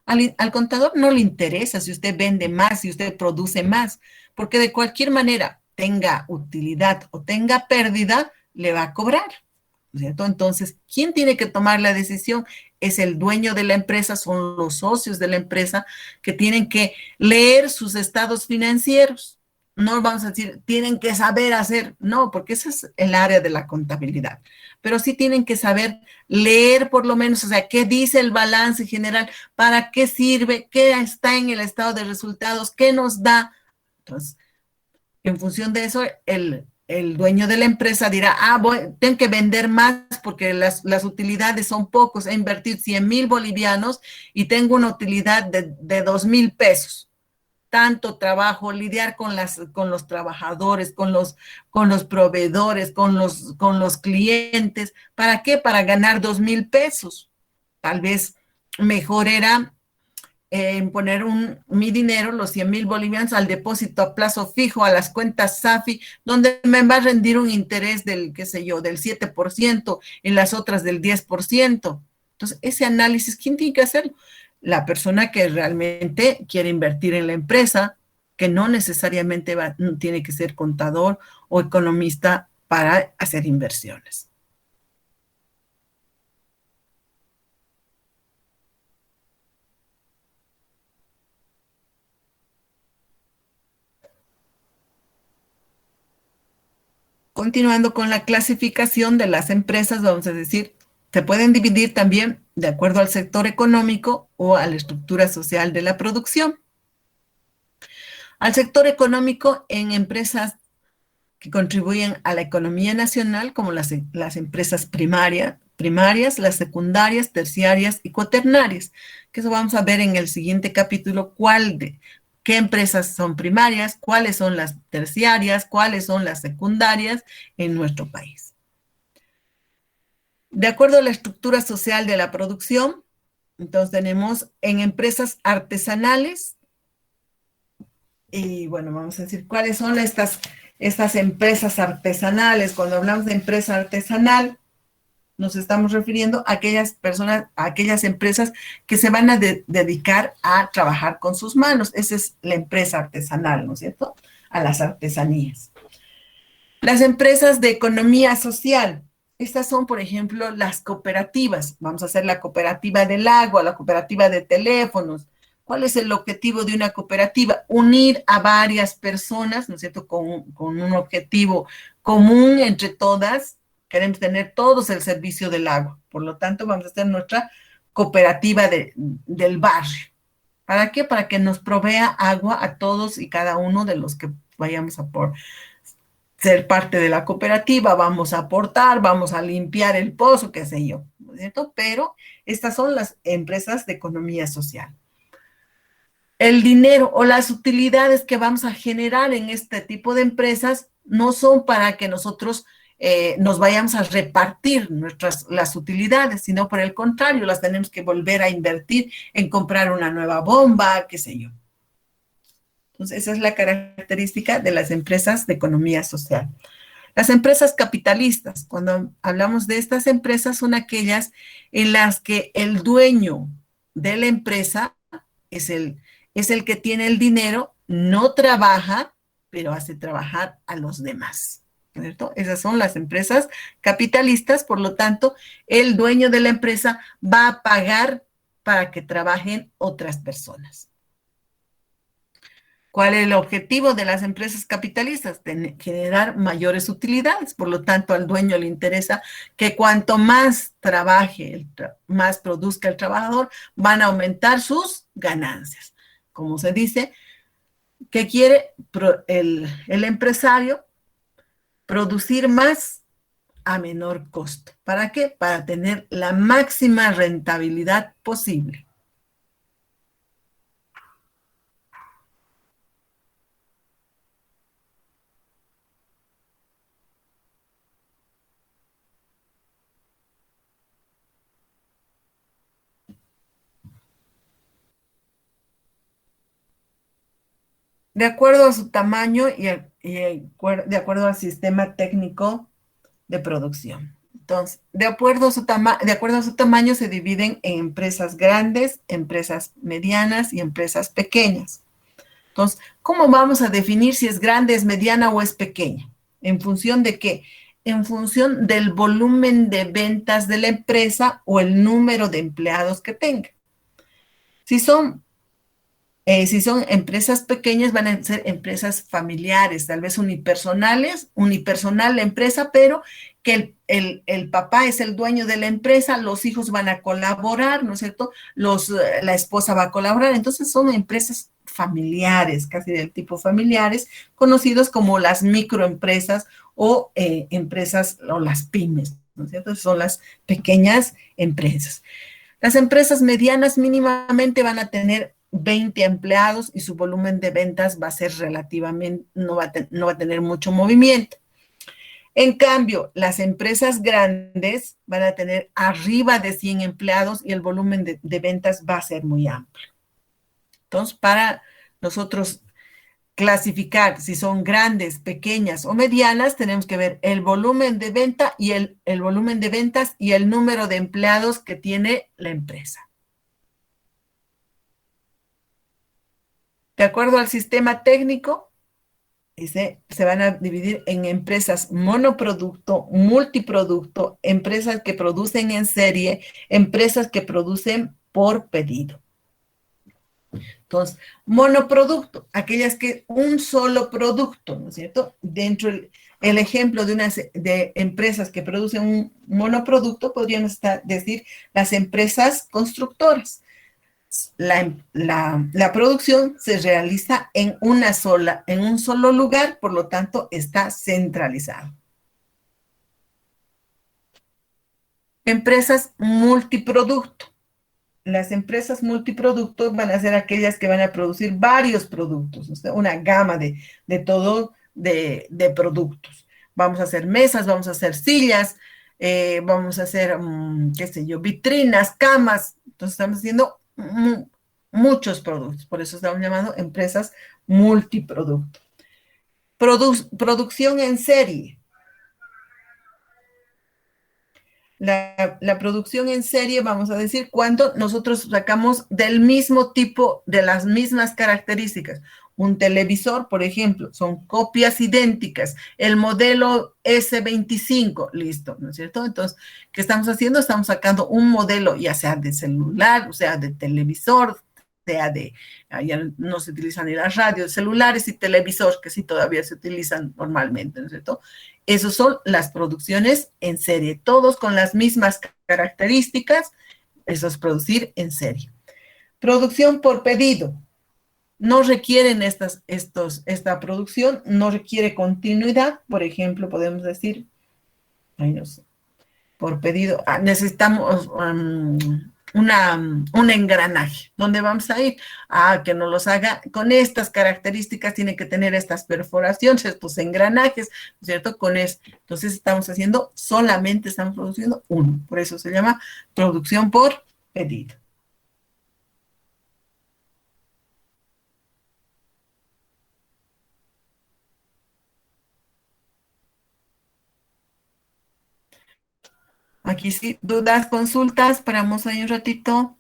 Speaker 1: Al contador no le interesa si usted vende más, si usted produce más, porque de cualquier manera, tenga utilidad o tenga pérdida, le va a cobrar, ¿cierto? Entonces, ¿quién tiene que tomar la decisión? Es el dueño de la empresa, son los socios de la empresa que tienen que leer sus estados financieros. No vamos a decir, tienen que saber hacer, no, porque ese es el área de la contabilidad, pero sí tienen que saber leer por lo menos, o sea, qué dice el balance general, para qué sirve, qué está en el estado de resultados, qué nos da. Entonces, en función de eso, el dueño de la empresa dirá, tengo que vender más porque las utilidades son pocos, he invertido 100,000 bolivianos y tengo una utilidad de 2,000 pesos. Tanto trabajo, lidiar con los trabajadores, con los proveedores, con los clientes. ¿Para qué? Para ganar 2,000 pesos. Tal vez mejor era poner mi dinero, los 100,000 bolivianos, al depósito a plazo fijo, a las cuentas SAFI, donde me va a rendir un interés del, qué sé yo, del 7%, en las otras del 10%. Entonces, ese análisis, ¿quién tiene que hacerlo? La persona que realmente quiere invertir en la empresa, que no necesariamente tiene que ser contador o economista para hacer inversiones. Continuando con la clasificación de las empresas, vamos a decir, se pueden dividir también de acuerdo al sector económico o a la estructura social de la producción. Al sector económico en empresas que contribuyen a la economía nacional, como las empresas primarias, las secundarias, terciarias y cuaternarias, que eso vamos a ver en el siguiente capítulo, qué empresas son primarias, cuáles son las terciarias, cuáles son las secundarias en nuestro país. De acuerdo a la estructura social de la producción, entonces tenemos en empresas artesanales, y bueno, vamos a decir cuáles son estas empresas artesanales. Cuando hablamos de empresa artesanal, nos estamos refiriendo a aquellas empresas que se van a dedicar a trabajar con sus manos. Esa es la empresa artesanal, ¿no es cierto? A las artesanías. Las empresas de economía social. Estas son, por ejemplo, las cooperativas. Vamos a hacer la cooperativa del agua, la cooperativa de teléfonos, ¿Cuál es el objetivo de una cooperativa? Unir a varias personas, ¿no es cierto?, con un objetivo común entre todas. Queremos tener todos el servicio del agua. Por lo tanto, vamos a hacer nuestra cooperativa del barrio. ¿Para qué? Para que nos provea agua a todos y cada uno de los que vayamos a ser parte de la cooperativa, vamos a aportar, vamos a limpiar el pozo, qué sé yo, ¿no es cierto? Pero estas son las empresas de economía social. El dinero o las utilidades que vamos a generar en este tipo de empresas no son para que nosotros nos vayamos a repartir las utilidades, sino por el contrario, las tenemos que volver a invertir en comprar una nueva bomba, qué sé yo. Entonces, esa es la característica de las empresas de economía social. Las empresas capitalistas, cuando hablamos de estas empresas, son aquellas en las que el dueño de la empresa es el que tiene el dinero, no trabaja, pero hace trabajar a los demás, ¿cierto? Esas son las empresas capitalistas, por lo tanto, el dueño de la empresa va a pagar para que trabajen otras personas. ¿Cuál es el objetivo de las empresas capitalistas? Generar mayores utilidades. Por lo tanto, al dueño le interesa que cuanto más trabaje, más produzca el trabajador, van a aumentar sus ganancias. Como se dice, ¿qué quiere el empresario? Producir más a menor costo. ¿Para qué? Para tener la máxima rentabilidad posible. De acuerdo a su tamaño y de acuerdo al sistema técnico de producción. Entonces, de acuerdo a su tamaño se dividen en empresas grandes, empresas medianas y empresas pequeñas. Entonces, ¿cómo vamos a definir si es grande, es mediana o es pequeña? ¿En función de qué? En función del volumen de ventas de la empresa o el número de empleados que tenga. Si son empresas pequeñas, van a ser empresas familiares, tal vez unipersonal la empresa, pero que el papá es el dueño de la empresa, los hijos van a colaborar, ¿no es cierto? La esposa va a colaborar, entonces son empresas familiares, casi del tipo familiares, conocidos como las microempresas o empresas o las pymes, ¿no es cierto? Son las pequeñas empresas. Las empresas medianas mínimamente van a tener 20 empleados y su volumen de ventas va a ser relativamente, no va a tener mucho movimiento. En cambio, las empresas grandes van a tener arriba de 100 empleados y el volumen de ventas va a ser muy amplio. Entonces, para nosotros clasificar si son grandes, pequeñas o medianas, tenemos que ver el volumen de venta y el volumen de ventas y el número de empleados que tiene la empresa. De acuerdo al sistema técnico, se van a dividir en empresas monoproducto, multiproducto, empresas que producen en serie, empresas que producen por pedido. Entonces, monoproducto, aquellas que un solo producto, ¿no es cierto? Dentro el ejemplo de empresas que producen un monoproducto, podríamos decir las empresas constructoras. La producción se realiza en un solo lugar, por lo tanto, está centralizado. Empresas multiproducto. Las empresas multiproductos van a ser aquellas que van a producir varios productos, o sea, una gama de productos. Vamos a hacer mesas, vamos a hacer sillas, vamos a hacer, qué sé yo, vitrinas, camas. Entonces estamos haciendo muchos productos, por eso estamos llamando empresas multiproducto. Producción en serie. La producción en serie, vamos a decir, cuando nosotros sacamos del mismo tipo, de las mismas características. Un televisor, por ejemplo, son copias idénticas. El modelo S25, listo, ¿no es cierto? Entonces, ¿qué estamos haciendo? Estamos sacando un modelo, ya sea de celular, o sea, de televisor, sea ya no se utilizan ni las radios, celulares y televisores, que sí todavía se utilizan normalmente, ¿no es cierto? Esas son las producciones en serie, todos con las mismas características, eso es producir en serie. Producción por pedido. No requieren esta producción, no requiere continuidad. Por ejemplo, podemos decir, ay, no sé, por pedido, necesitamos un engranaje. ¿Dónde vamos a ir? Que nos los haga con estas características, tiene que tener estas perforaciones, estos engranajes, ¿no es cierto? Con eso. Entonces solamente estamos produciendo uno. Por eso se llama producción por pedido. Aquí sí, dudas, consultas, paramos ahí un ratito.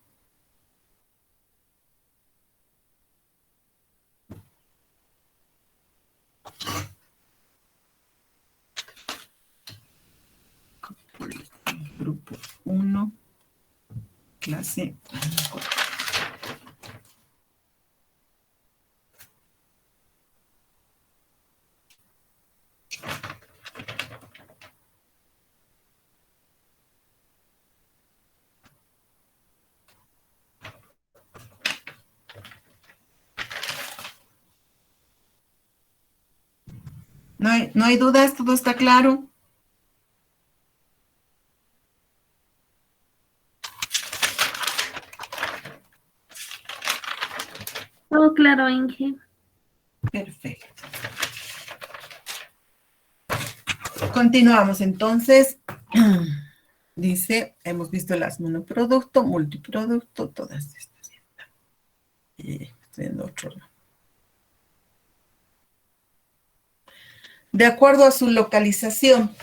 Speaker 1: Grupo 1, clase 1. No hay dudas, todo está claro.
Speaker 2: Todo claro, Inge.
Speaker 1: Perfecto. Continuamos entonces. Dice, hemos visto las monoproducto, multiproducto, todas estas. Estoy en otro lado. De acuerdo a su localización.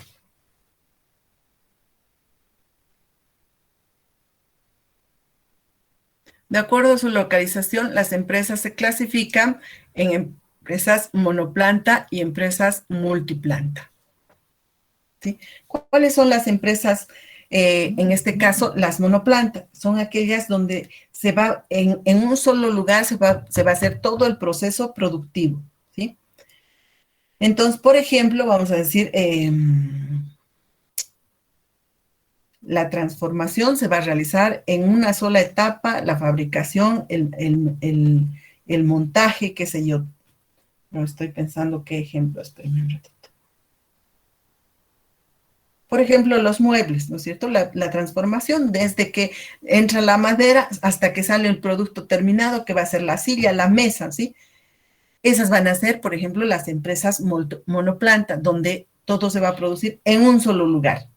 Speaker 1: De acuerdo a su localización, las empresas se clasifican en empresas monoplanta y empresas multiplanta. ¿Sí? ¿Cuáles son las empresas, en este caso, las monoplanta? Son aquellas donde se va, en un solo lugar se va a hacer todo el proceso productivo. ¿Sí? Entonces, por ejemplo, vamos a decir, la transformación se va a realizar en una sola etapa, la fabricación, el montaje, qué sé yo. No estoy pensando qué ejemplo, espérenme un ratito. Por ejemplo, los muebles, ¿no es cierto? La transformación, desde que entra la madera hasta que sale el producto terminado, que va a ser la silla, la mesa, ¿sí? Esas van a ser, por ejemplo, las empresas monoplanta, donde todo se va a producir en un solo lugar,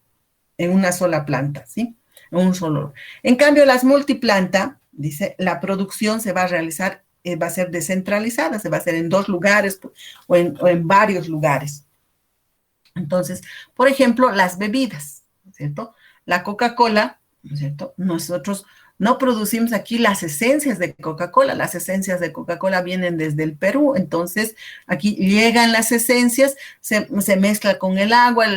Speaker 1: en una sola planta, ¿sí? En un solo. En cambio, las multiplanta, dice, la producción se va a realizar, va a ser descentralizada, se va a hacer en 2 lugares o en varios lugares. Entonces, por ejemplo, las bebidas, ¿no es cierto? La Coca-Cola, ¿no es cierto? Nosotros no producimos aquí las esencias de Coca-Cola. Las esencias de Coca-Cola vienen desde el Perú. Entonces, aquí llegan las esencias, se mezcla con el agua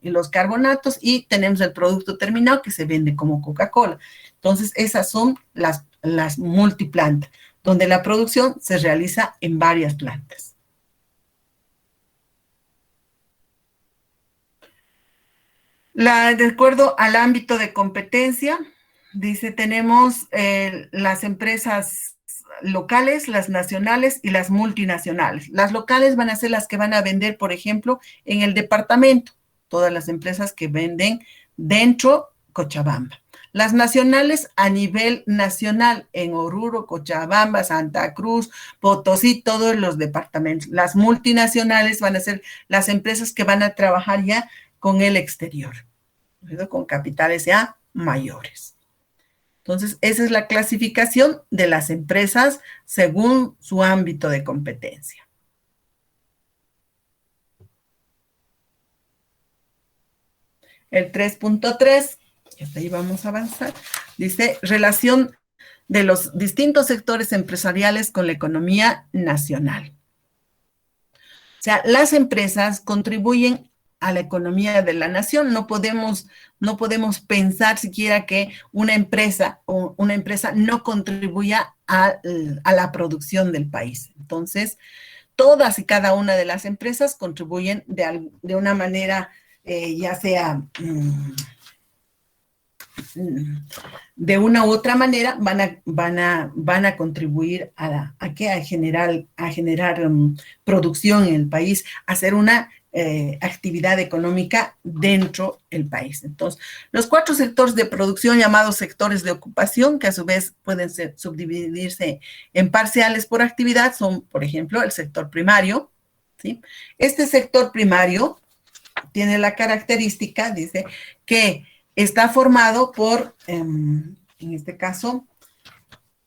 Speaker 1: y los carbonatos y tenemos el producto terminado que se vende como Coca-Cola. Entonces, esas son las multiplantas, donde la producción se realiza en varias plantas. De acuerdo al ámbito de competencia, dice, tenemos las empresas locales, las nacionales y las multinacionales. Las locales van a ser las que van a vender, por ejemplo, en el departamento, todas las empresas que venden dentro Cochabamba. Las nacionales a nivel nacional, en Oruro, Cochabamba, Santa Cruz, Potosí, todos los departamentos. Las multinacionales van a ser las empresas que van a trabajar ya con el exterior, con capitales ya mayores. Entonces, esa es la clasificación de las empresas según su ámbito de competencia. El 3.3, y hasta ahí vamos a avanzar, dice, relación de los distintos sectores empresariales con la economía nacional. O sea, las empresas contribuyen a la economía de la nación. No podemos pensar siquiera que una empresa no contribuya a la producción del país. Entonces, todas y cada una de las empresas contribuyen de una manera, ya sea de una u otra manera, van a contribuir a generar producción en el país, a hacer una actividad económica dentro del país. Entonces, los 4 sectores de producción llamados sectores de ocupación, que a su vez pueden subdividirse en parciales por actividad, son, por ejemplo, el sector primario, ¿sí? Este sector primario tiene la característica, dice, que está formado por, en este caso,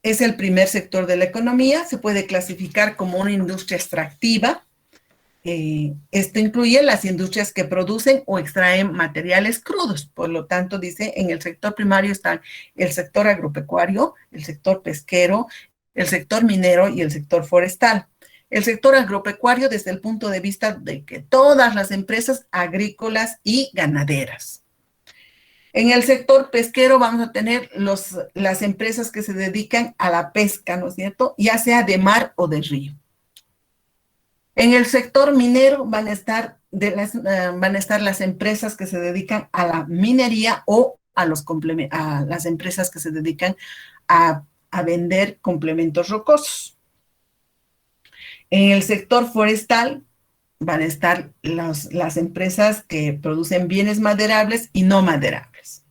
Speaker 1: es el primer sector de la economía, se puede clasificar como una industria extractiva. Esto incluye las industrias que producen o extraen materiales crudos. Por lo tanto, dice, en el sector primario están el sector agropecuario, el sector pesquero, el sector minero y el sector forestal. El sector agropecuario desde el punto de vista de que todas las empresas agrícolas y ganaderas. En el sector pesquero vamos a tener las empresas que se dedican a la pesca, ¿no es cierto? Ya sea de mar o de río. En el sector minero van a estar las empresas que se dedican a la minería o a las empresas que se dedican a vender complementos rocosos. En el sector forestal van a estar las empresas que producen bienes maderables y no maderables.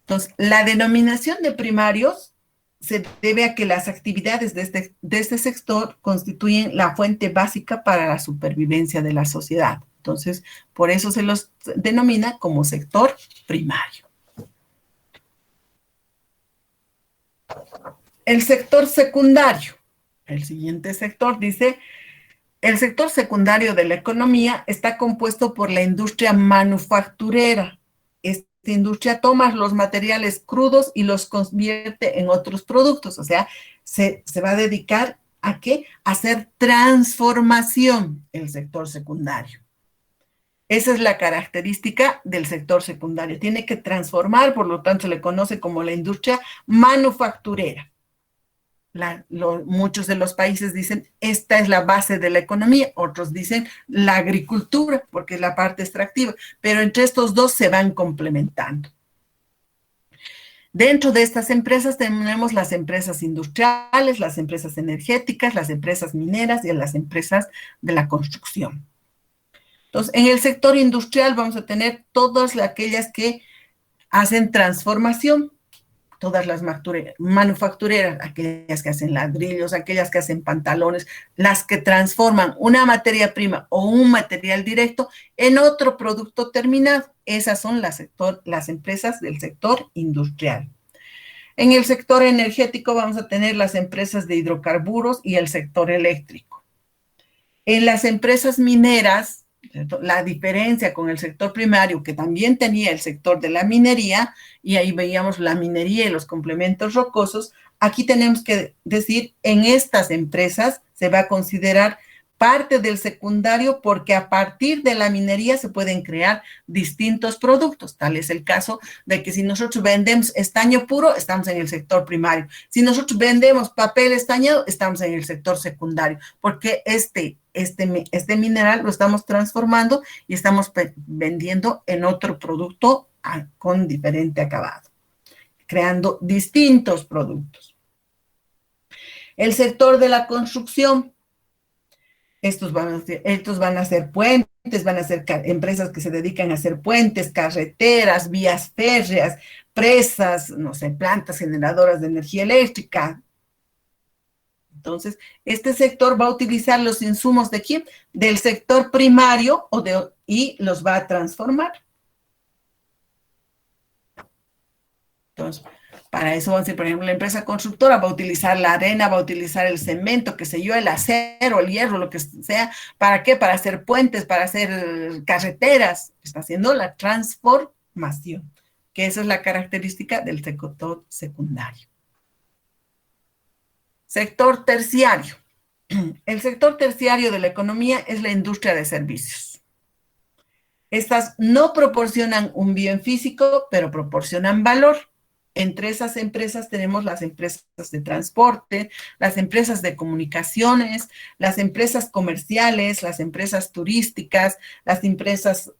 Speaker 1: Entonces, la denominación de primarios se debe a que las actividades de este sector constituyen la fuente básica para la supervivencia de la sociedad. Entonces, por eso se los denomina como sector primario. El sector secundario. El siguiente sector dice, el sector secundario de la economía está compuesto por la industria manufacturera. Esta industria toma los materiales crudos y los convierte en otros productos. O sea, se va a dedicar ¿a qué? A hacer transformación el sector secundario. Esa es la característica del sector secundario. Tiene que transformar, por lo tanto, se le conoce como la industria manufacturera. Muchos de los países dicen, esta es la base de la economía, otros dicen la agricultura, porque es la parte extractiva, pero entre estos dos se van complementando. Dentro de estas empresas tenemos las empresas industriales, las empresas energéticas, las empresas mineras y las empresas de la construcción. Entonces, en el sector industrial vamos a tener todas aquellas que hacen transformación, todas las manufactureras, aquellas que hacen ladrillos, aquellas que hacen pantalones, las que transforman una materia prima o un material directo en otro producto terminado. Esas son las empresas del sector industrial. En el sector energético vamos a tener las empresas de hidrocarburos y el sector eléctrico. En las empresas mineras, la diferencia con el sector primario, que también tenía el sector de la minería, y ahí veíamos la minería y los complementos rocosos, aquí tenemos que decir, en estas empresas se va a considerar parte del secundario porque a partir de la minería se pueden crear distintos productos. Tal es el caso de que si nosotros vendemos estaño puro, estamos en el sector primario. Si nosotros vendemos papel estañado, estamos en el sector secundario, porque este mineral lo estamos transformando y estamos vendiendo en otro producto con diferente acabado, creando distintos productos. El sector de la construcción. Estos van a ser puentes, van a ser empresas que se dedican a hacer puentes, carreteras, vías férreas, presas, no sé, plantas generadoras de energía eléctrica. Entonces, este sector va a utilizar los insumos ¿de quién? Del sector primario y los va a transformar. Entonces, para eso, por ejemplo, la empresa constructora va a utilizar la arena, va a utilizar el cemento, qué sé yo, el acero, el hierro, lo que sea. ¿Para qué? Para hacer puentes, para hacer carreteras. Está haciendo la transformación, que esa es la característica del sector secundario. Sector terciario. El sector terciario de la economía es la industria de servicios. Estas no proporcionan un bien físico, pero proporcionan valor. Entre esas empresas tenemos las empresas de transporte, las empresas de comunicaciones, las empresas comerciales, las empresas turísticas, las empresas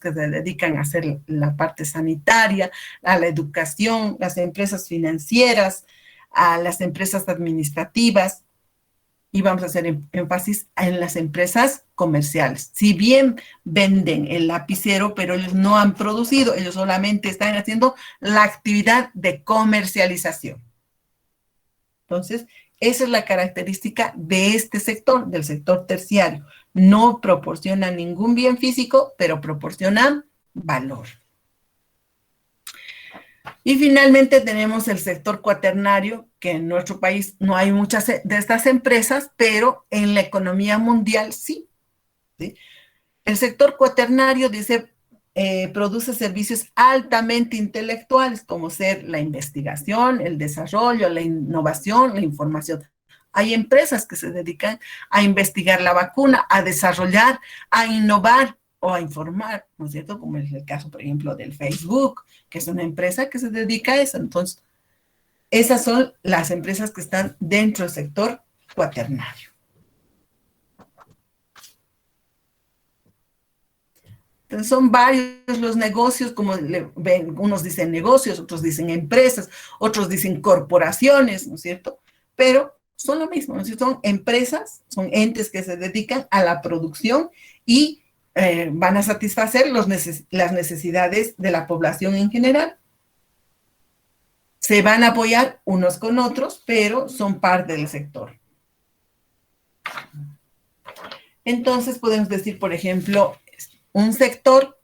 Speaker 1: que se dedican a hacer la parte sanitaria, a la educación, las empresas financieras, a las empresas administrativas. Y vamos a hacer énfasis en las empresas comerciales. Si bien venden el lapicero, pero ellos no han producido, ellos solamente están haciendo la actividad de comercialización. Entonces, esa es la característica de este sector, del sector terciario. No proporciona ningún bien físico, pero proporcionan valor. Y finalmente tenemos el sector cuaternario, que en nuestro país no hay muchas de estas empresas, pero en la economía mundial sí. ¿Sí? El sector cuaternario dice, produce servicios altamente intelectuales, como ser la investigación, el desarrollo, la innovación, la información. Hay empresas que se dedican a investigar la vacuna, a desarrollar, a innovar o a informar, ¿no es cierto? Como es el caso, por ejemplo, del Facebook, que es una empresa que se dedica a eso. Entonces, esas son las empresas que están dentro del sector cuaternario. Entonces, son varios los negocios, como ven, unos dicen negocios, otros dicen empresas, otros dicen corporaciones, ¿no es cierto? Pero son lo mismo, ¿no es cierto? Son empresas, son entes que se dedican a la producción y van a satisfacer las necesidades de la población en general. Se van a apoyar unos con otros, pero son parte del sector. Entonces podemos decir, por ejemplo, un sector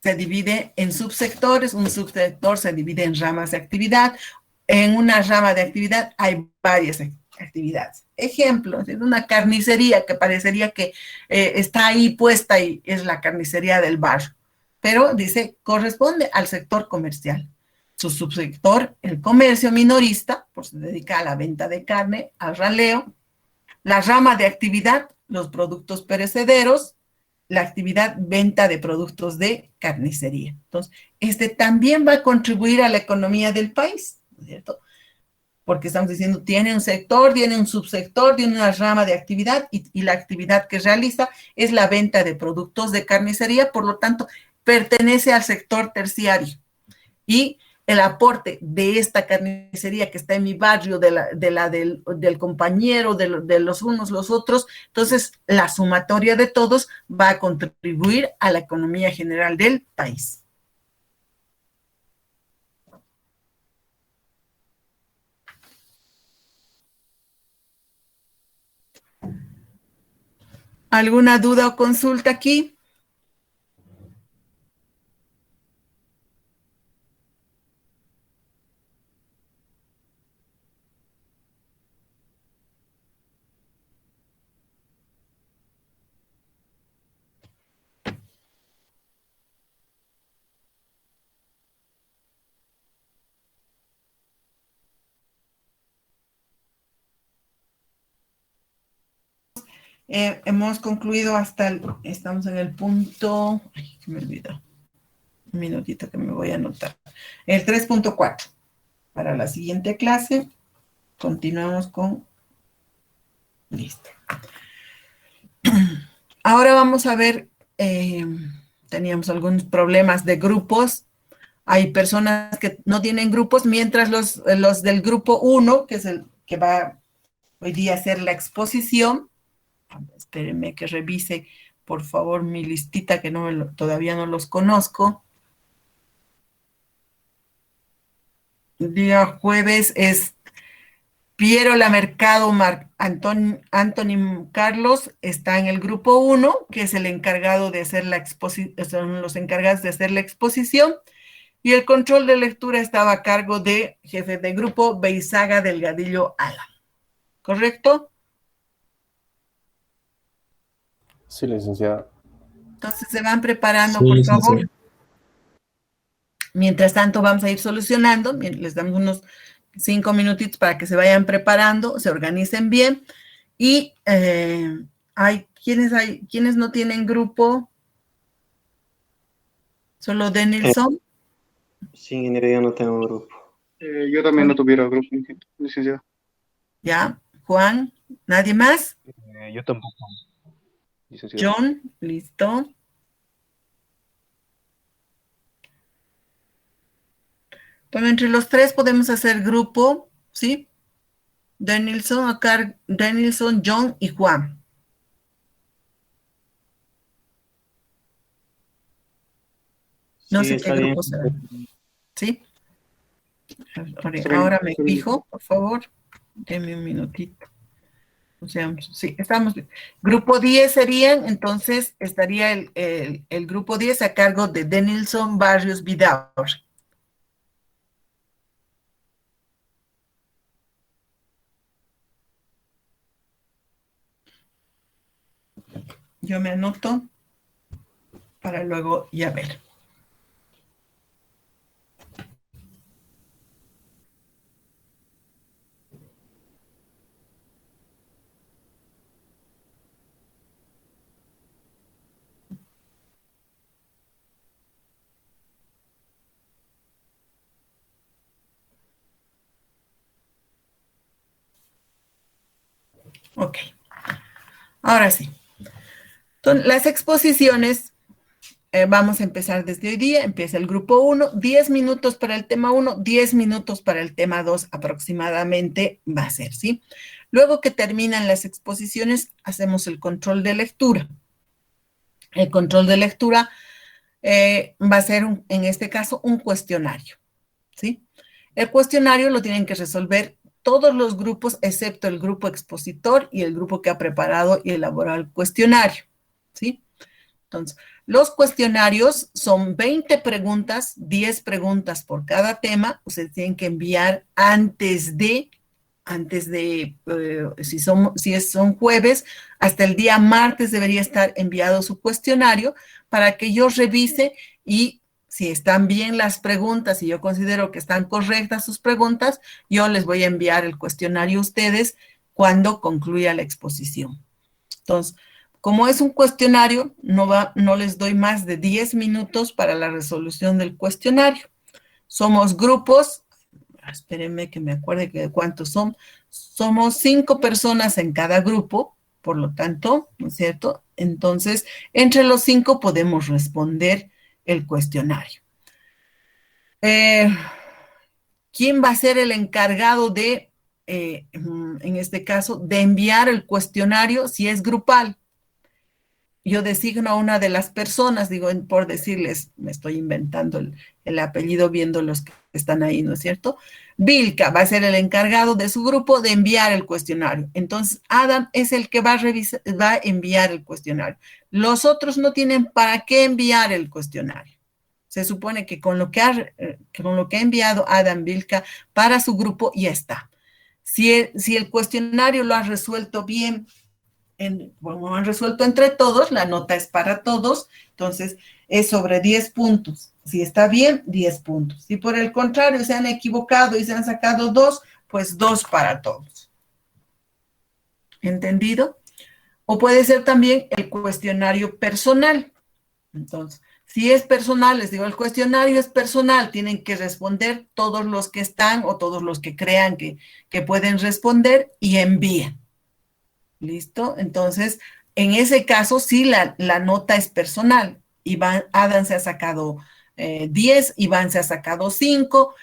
Speaker 1: se divide en subsectores, un subsector se divide en ramas de actividad. En una rama de actividad hay varias actividades. Ejemplo, una carnicería que parecería que está ahí puesta y es la carnicería del barrio, pero dice, corresponde al sector comercial. Su subsector, el comercio minorista, pues se dedica a la venta de carne, al raleo. La rama de actividad, los productos perecederos. La actividad venta de productos de carnicería. Entonces, también va a contribuir a la economía del país, ¿no es cierto? Porque estamos diciendo, tiene un sector, tiene un subsector, tiene una rama de actividad y la actividad que realiza es la venta de productos de carnicería, por lo tanto, pertenece al sector terciario. Y el aporte de esta carnicería que está en mi barrio, del compañero, de los unos, los otros, entonces la sumatoria de todos va a contribuir a la economía general del país. ¿Alguna duda o consulta aquí? Hemos concluido estamos en el punto, ay, que me olvidó, un minutito que me voy a anotar, el 3.4. Para la siguiente clase, continuamos con, listo. Ahora vamos a ver, teníamos algunos problemas de grupos. Hay personas que no tienen grupos, mientras los del grupo 1, que es el que va hoy día a hacer la exposición. Espérenme que revise, por favor, mi listita, que todavía no los conozco. El día jueves es Piero Lamercado, Anthony Carlos, está en el grupo 1, que es el encargado de hacer la exposición, son los encargados de hacer la exposición, y el control de lectura estaba a cargo de jefe de grupo Beizaga Delgadillo Ala. ¿Correcto?
Speaker 3: Sí, licenciada.
Speaker 1: Entonces se van preparando,
Speaker 4: Sí,
Speaker 1: por
Speaker 4: licenciada.
Speaker 1: favor. Mientras tanto vamos a ir solucionando, les damos unos 5 minutitos para que se vayan preparando, se organicen bien. Y hay quienes no tienen grupo. ¿Solo Denilson?
Speaker 4: Sí, ingeniería no tengo grupo.
Speaker 5: Yo también no tuviera grupo, licenciado.
Speaker 1: Ya. Juan, ¿nadie más?
Speaker 6: Yo tampoco, licenciado.
Speaker 1: John, listo. Bueno, entre los tres podemos hacer grupo, ¿sí? Denilson, John y Juan. No
Speaker 4: Sí,
Speaker 1: sé
Speaker 4: está
Speaker 1: qué
Speaker 4: bien.
Speaker 1: grupo será. ¿Sí?
Speaker 5: Está
Speaker 1: Ahora
Speaker 5: bien,
Speaker 1: me
Speaker 5: está bien.
Speaker 1: fijo, por favor. Denme un minutito. O sea, sí, estamos bien. Grupo 10 serían, entonces estaría el grupo 10 a cargo de Denilson Barrios Vidaur. Yo me anoto para luego ya ver. Ok. Ahora sí. Entonces, las exposiciones, vamos a empezar desde hoy día. Empieza el grupo 1, 10 minutos para el tema 1, 10 minutos para el tema 2 aproximadamente va a ser, ¿sí? Luego que terminan las exposiciones, hacemos el control de lectura. El control de lectura va a ser, en este caso, un cuestionario, ¿sí? El cuestionario lo tienen que resolver todos los grupos, excepto el grupo expositor y el grupo que ha preparado y elaborado el cuestionario, ¿sí? Entonces, los cuestionarios son 20 preguntas, 10 preguntas por cada tema. Ustedes tienen que enviar antes de si son jueves, hasta el día martes debería estar enviado su cuestionario para que yo revise y si están bien las preguntas y yo considero que están correctas sus preguntas, yo les voy a enviar el cuestionario a ustedes cuando concluya la exposición. Entonces, como es un cuestionario, no les doy más de 10 minutos para la resolución del cuestionario. Somos grupos, espérenme que me acuerde de cuántos son. Somos 5 personas en cada grupo, por lo tanto, ¿no es cierto? Entonces, entre los 5 podemos responder el cuestionario. ¿Quién va a ser el encargado de, en este caso, de enviar el cuestionario si es grupal? Yo designo a una de las personas, digo, por decirles, me estoy inventando el apellido viendo los que están ahí, ¿no es cierto? Vilca va a ser el encargado de su grupo de enviar el cuestionario. Entonces, Adam es el que va a enviar el cuestionario. Los otros no tienen para qué enviar el cuestionario. Se supone que con lo que ha enviado Adam Vilca para su grupo ya está. Si el cuestionario lo ha resuelto bien, como han resuelto entre todos, la nota es para todos, entonces es sobre 10 puntos. Si está bien, 10 puntos. Si por el contrario se han equivocado y se han sacado 2, pues 2 para todos. ¿Entendido? O puede ser también el cuestionario personal. Entonces, si es personal, les digo, el cuestionario es personal, tienen que responder todos los que están o todos los que crean que pueden responder y envíen. ¿Listo? Entonces, en ese caso, sí, la nota es personal. Adam se ha sacado 10, Iván se ha sacado 5,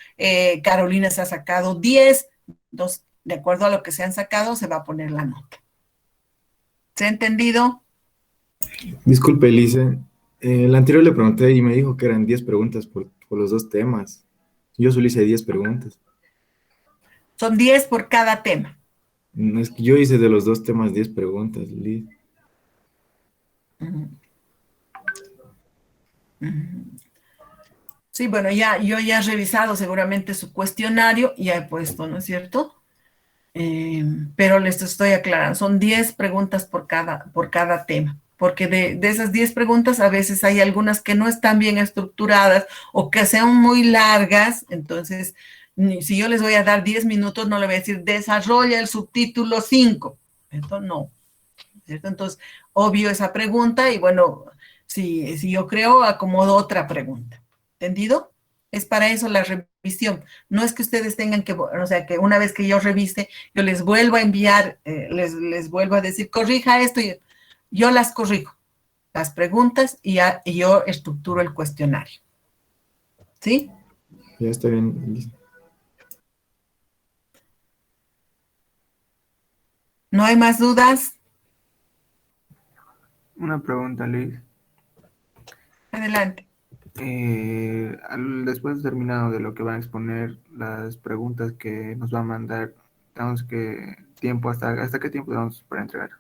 Speaker 1: Carolina se ha sacado 10. Entonces, de acuerdo a lo que se han sacado, se va a poner la nota. ¿Se ha entendido?
Speaker 7: Disculpe, Elise. El anterior le pregunté y me dijo que eran 10 preguntas por los 2 temas. Yo solo hice 10 preguntas.
Speaker 1: Son 10 por cada tema.
Speaker 7: No, es que yo hice de los 2 temas 10 preguntas, Liz.
Speaker 1: Sí, bueno, yo ya he revisado seguramente su cuestionario y ya he puesto, ¿no es cierto? Pero les estoy aclarando, son 10 preguntas por cada tema, porque de esas 10 preguntas a veces hay algunas que no están bien estructuradas o que sean muy largas, entonces si yo les voy a dar 10 minutos, no le voy a decir desarrolla el subtítulo 5. Esto no, ¿cierto? Entonces, obvio esa pregunta y bueno, Si yo creo, acomodo otra pregunta. ¿Entendido? Es para eso la revisión. No es que ustedes tengan que, o sea, que una vez que yo revise, yo les vuelvo a enviar, les vuelvo a decir, corrija esto, y yo las corrijo, las preguntas, y yo estructuro el cuestionario. ¿Sí?
Speaker 7: Ya está bien, listo.
Speaker 1: ¿No hay más dudas?
Speaker 8: Una pregunta, Liz.
Speaker 1: Adelante.
Speaker 8: Después de terminado de lo que van a exponer, las preguntas que nos va a mandar, tenemos que tiempo, ¿hasta qué tiempo tenemos para entregar?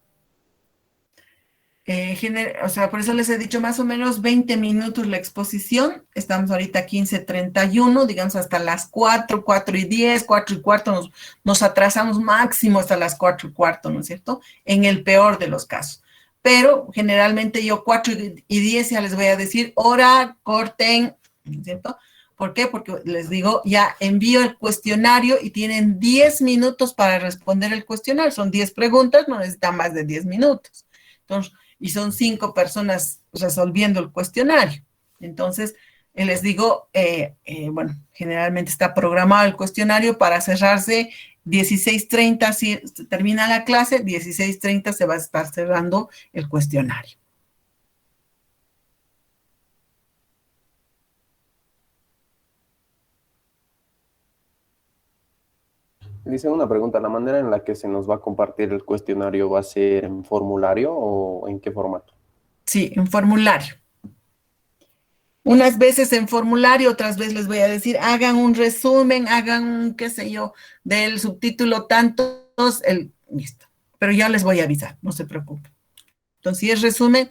Speaker 1: O sea, por eso les he dicho más o menos 20 minutos la exposición. Estamos ahorita 15:31, digamos hasta las 4, 4:10, 4:15, nos atrasamos máximo hasta las 4:15, ¿no es cierto? En el peor de los casos. Pero generalmente yo 4:10 ya les voy a decir, hora, corten, ¿no es cierto? ¿Por qué? Porque les digo, ya envío el cuestionario y tienen 10 minutos para responder el cuestionario. Son 10 preguntas, no necesitan más de 10 minutos. Entonces, y son 5 personas resolviendo el cuestionario. Entonces, les digo, bueno, generalmente está programado el cuestionario para cerrarse 16:30, si termina la clase, 16:30 se va a estar cerrando el cuestionario.
Speaker 3: Dice una pregunta, ¿la manera en la que se nos va a compartir el cuestionario va a ser en formulario o en qué formato?
Speaker 1: Sí, en formulario. Unas veces en formulario, otras veces les voy a decir, hagan un resumen, hagan un, qué sé yo, del subtítulo tantos, listo. Pero ya les voy a avisar, no se preocupen. Entonces, si es resumen,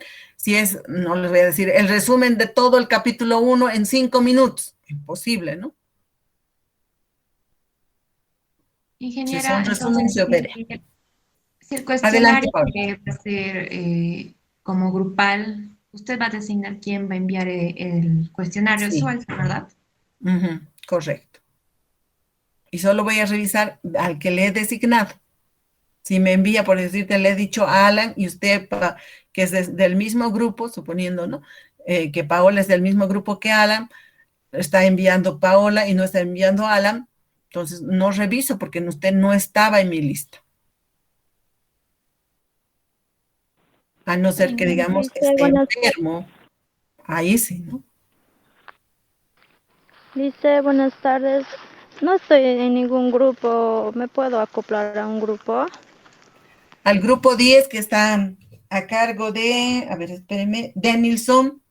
Speaker 1: no les voy a decir, el resumen de todo el capítulo 1 en 5 minutos. Imposible, ¿no? Si
Speaker 9: Ingeniera,
Speaker 1: son resumen,
Speaker 9: entonces,
Speaker 1: se verá.
Speaker 9: si el
Speaker 1: Adelante,
Speaker 9: cuestionario
Speaker 1: Pablo.
Speaker 9: va a ser como grupal, usted va a designar quién va a enviar el cuestionario,
Speaker 1: Sí.
Speaker 9: eso es, ¿verdad?
Speaker 1: Correcto. Y solo voy a revisar al que le he designado. Si me envía, por decirte, le he dicho a Alan y usted, que es del mismo grupo, suponiendo, ¿no? Que Paola es del mismo grupo que Alan, está enviando Paola y no está enviando Alan, entonces no reviso porque usted no estaba en mi lista. A no ser que, digamos,
Speaker 10: Lice,
Speaker 1: esté enfermo. Ahí sí, ¿no?
Speaker 10: Lice, buenas tardes. No estoy en ningún grupo. ¿Me puedo acoplar a un grupo?
Speaker 1: Al grupo 10 que está a cargo de, a ver, espérenme, Denilson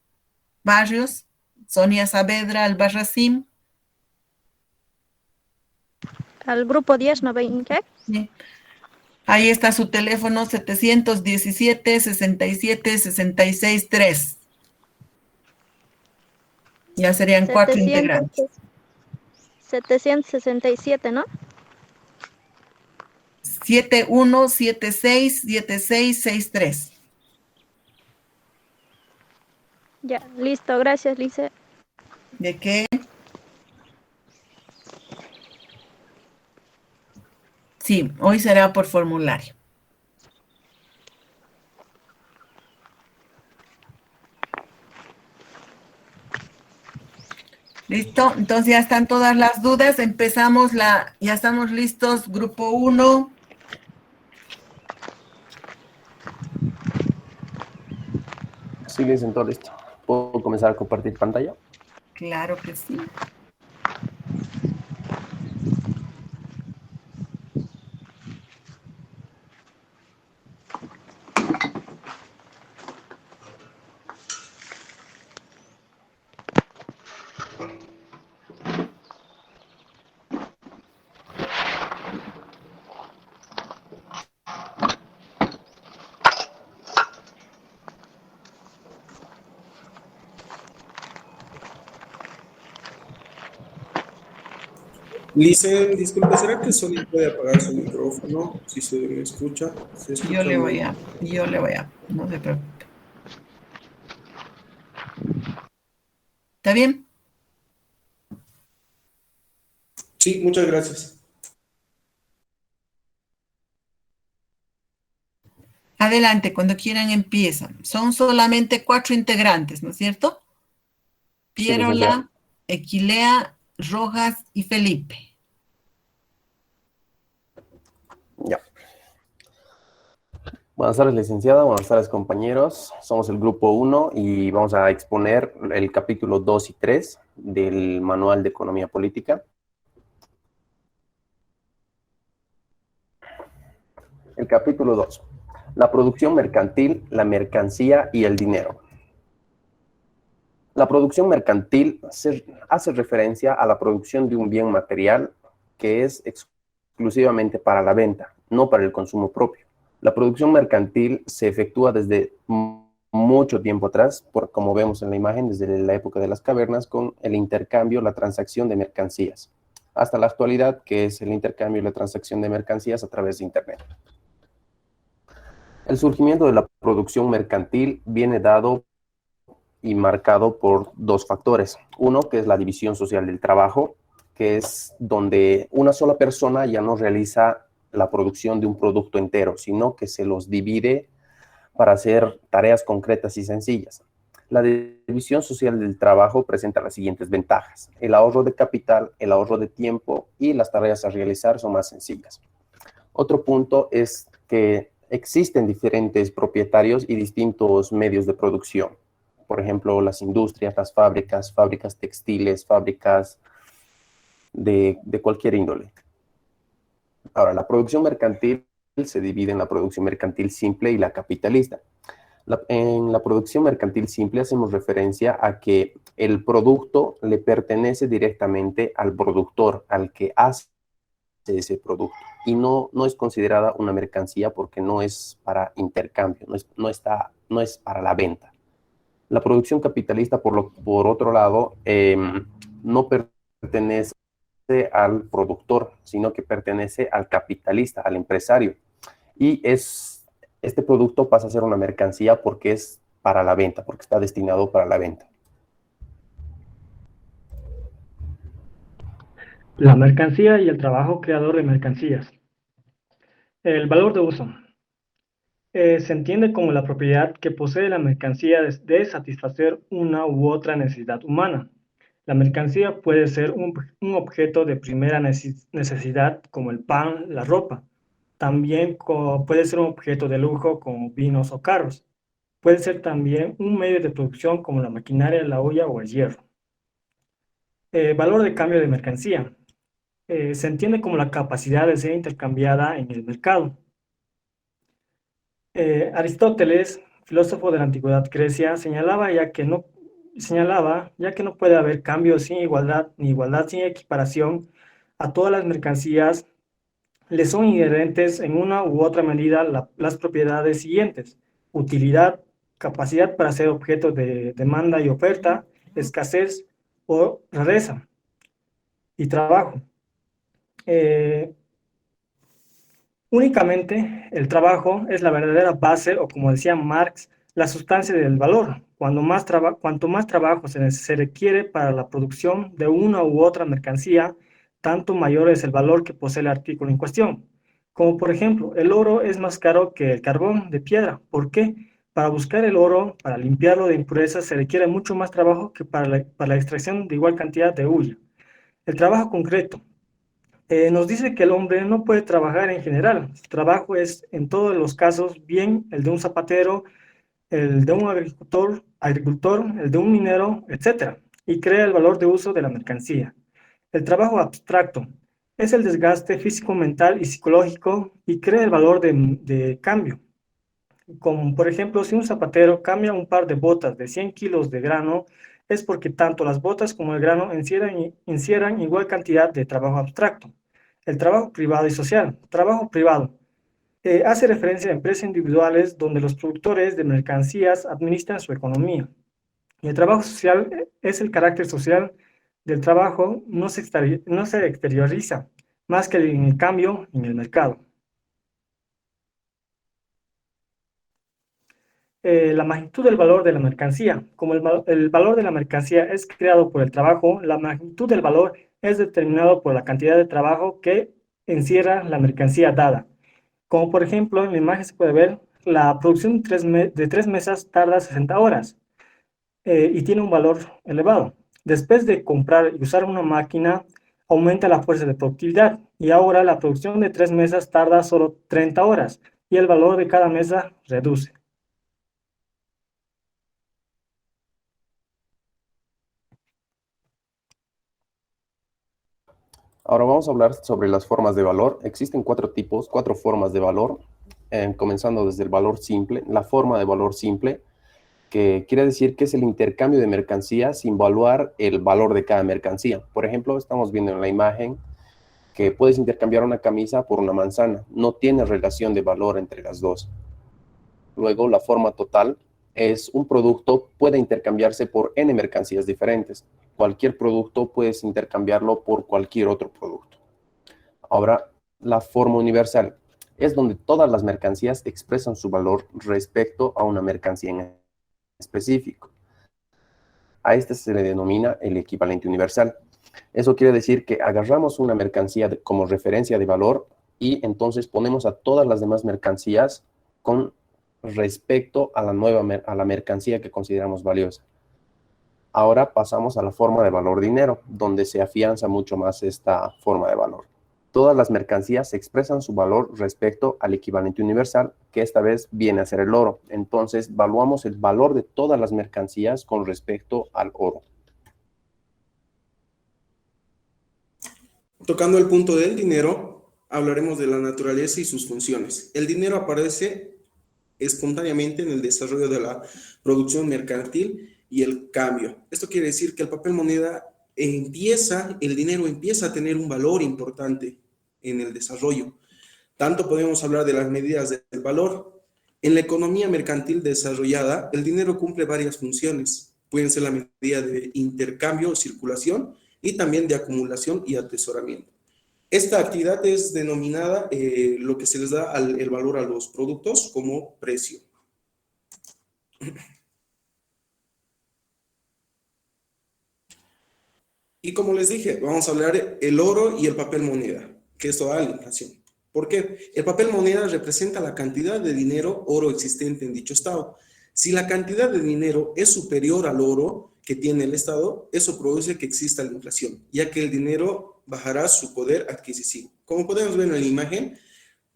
Speaker 1: Barrios, Sonia Saavedra Albarracín.
Speaker 10: Al grupo 10, ¿no ven qué?
Speaker 1: Sí. Ahí está su teléfono 717-67-66-3. Ya serían 4 integrantes.
Speaker 10: 767, ¿no?
Speaker 1: 7176-7663.
Speaker 10: Ya, listo. Gracias, Lice.
Speaker 1: ¿De qué? Sí, hoy será por formulario. Listo, entonces ya están todas las dudas. Empezamos ya estamos listos, grupo 1.
Speaker 3: Sí, licenciado, listo. ¿Puedo comenzar a compartir pantalla?
Speaker 1: Claro que sí.
Speaker 11: Lice, disculpe, ¿será que Sony puede apagar su micrófono? Si se me escucha. ¿Se escucha
Speaker 1: Yo le
Speaker 11: muy-
Speaker 1: voy a, no se preocupe. ¿Está bien?
Speaker 11: Sí, muchas gracias.
Speaker 1: Adelante, cuando quieran empiezan. Son solamente 4 integrantes, ¿no es cierto?
Speaker 3: Sí, licenciada.
Speaker 1: Pierola, Equilea, Rojas y Felipe.
Speaker 3: Ya. Buenas tardes, licenciada. Buenas tardes, compañeros. Somos el grupo 1 y vamos a exponer el capítulo 2 y 3 del Manual de Economía Política. El capítulo 2. La producción mercantil, la mercancía y el dinero. La producción mercantil hace referencia a la producción de un bien material que es exclusivamente para la venta, no para el consumo propio. La producción mercantil se efectúa desde mucho tiempo atrás, como vemos en la imagen, desde la época de las cavernas, con el intercambio, la transacción de mercancías, hasta la actualidad, que es el intercambio y la transacción de mercancías a través de Internet. El surgimiento de la producción mercantil viene dado y marcado por 2 factores. Uno, que es la división social del trabajo, que es donde una sola persona ya no realiza la producción de un producto entero, sino que se los divide para hacer tareas concretas y sencillas. La división social del trabajo presenta las siguientes ventajas: el ahorro de capital, el ahorro de tiempo y las tareas a realizar son más sencillas. Otro punto es que existen diferentes propietarios y distintos medios de producción. Por ejemplo, las industrias, las fábricas textiles, fábricas de cualquier índole. Ahora, la producción mercantil se divide en la producción mercantil simple y la capitalista. En la producción mercantil simple hacemos referencia a que el producto le pertenece directamente al productor, al que hace ese producto, y no es considerada una mercancía porque no es para intercambio, no es para la venta. La producción capitalista, por otro lado, no pertenece al productor, sino que pertenece al capitalista, al empresario. Y este producto pasa a ser una mercancía porque es para la venta, porque está destinado para la venta.
Speaker 12: La mercancía y el trabajo creador de mercancías. El valor de uso. Se entiende como la propiedad que posee la mercancía de satisfacer una u otra necesidad humana. La mercancía puede ser un objeto de primera necesidad como el pan, la ropa. También puede ser un objeto de lujo como vinos o carros. Puede ser también un medio de producción como la maquinaria, la olla o el hierro. Valor de cambio de mercancía. Se entiende como la capacidad de ser intercambiada en el mercado. Aristóteles, filósofo de la antigüedad Grecia, señalaba ya que no puede haber cambio sin igualdad, ni igualdad sin equiparación. A todas las mercancías le son inherentes en una u otra medida las propiedades siguientes: utilidad, capacidad para ser objeto de demanda y oferta, escasez o rareza, y trabajo. Únicamente el trabajo es la verdadera base, o como decía Marx, la sustancia del valor. Cuanto más trabajo se requiere para la producción de una u otra mercancía, tanto mayor es el valor que posee el artículo en cuestión. Como por ejemplo, el oro es más caro que el carbón de piedra. ¿Por qué? Para buscar el oro, para limpiarlo de impurezas, se requiere mucho más trabajo que para la extracción de igual cantidad de hulla. El trabajo concreto. Nos dice que el hombre no puede trabajar en general. Su trabajo es, en todos los casos, bien el de un zapatero, el de un agricultor, el de un minero, etc. Y crea el valor de uso de la mercancía. El trabajo abstracto es el desgaste físico, mental y psicológico y crea el valor de cambio. Como por ejemplo, si un zapatero cambia un par de botas de 100 kilos de grano, es porque tanto las botas como el grano encierran igual cantidad de trabajo abstracto. El trabajo privado y social. Trabajo privado. Hace referencia a empresas individuales donde los productores de mercancías administran su economía. Y el trabajo social es el carácter social del trabajo, no se exterioriza, más que en el cambio en el mercado. La magnitud del valor de la mercancía. Como el valor de la mercancía es creado por el trabajo, la magnitud del valor es determinado por la cantidad de trabajo que encierra la mercancía dada. Como por ejemplo, en la imagen se puede ver la producción de 3 mesas tarda 60 horas y tiene un valor elevado. Después de comprar y usar una máquina, aumenta la fuerza de productividad y ahora la producción de 3 mesas tarda solo 30 horas y el valor de cada mesa reduce.
Speaker 3: Ahora vamos a hablar sobre las formas de valor. Existen cuatro formas de valor, comenzando desde el valor simple. La forma de valor simple, que quiere decir que es el intercambio de mercancías sin evaluar el valor de cada mercancía. Por ejemplo, estamos viendo en la imagen que puedes intercambiar una camisa por una manzana. No tiene relación de valor entre las dos. Luego, la forma total es un producto puede intercambiarse por N mercancías diferentes. Cualquier producto puedes intercambiarlo por cualquier otro producto. Ahora, la forma universal es donde todas las mercancías expresan su valor respecto a una mercancía en específico. A este se le denomina el equivalente universal. Eso quiere decir que agarramos una mercancía como referencia de valor y entonces ponemos a todas las demás mercancías con respecto a la mercancía que consideramos valiosa. Ahora pasamos a la forma de valor dinero, donde se afianza mucho más esta forma de valor. Todas las mercancías expresan su valor respecto al equivalente universal, que esta vez viene a ser el oro. Entonces, evaluamos el valor de todas las mercancías con respecto al oro.
Speaker 11: Tocando el punto del dinero, hablaremos de la naturaleza y sus funciones. El dinero aparece espontáneamente en el desarrollo de la producción mercantil y el cambio. Esto quiere decir que el papel moneda el dinero empieza a tener un valor importante en el desarrollo. Tanto podemos hablar de las medidas del valor. En la economía mercantil desarrollada, el dinero cumple varias funciones. Pueden ser la medida de intercambio o circulación y también de acumulación y atesoramiento. Esta actividad es denominada lo que se les da el valor a los productos como precio. Y como les dije, vamos a hablar el oro y el papel moneda, que esto da la inflación. ¿Por qué? El papel moneda representa la cantidad de dinero oro existente en dicho estado. Si la cantidad de dinero es superior al oro que tiene el estado, eso produce que exista la inflación, ya que el dinero bajará su poder adquisitivo. Como podemos ver en la imagen,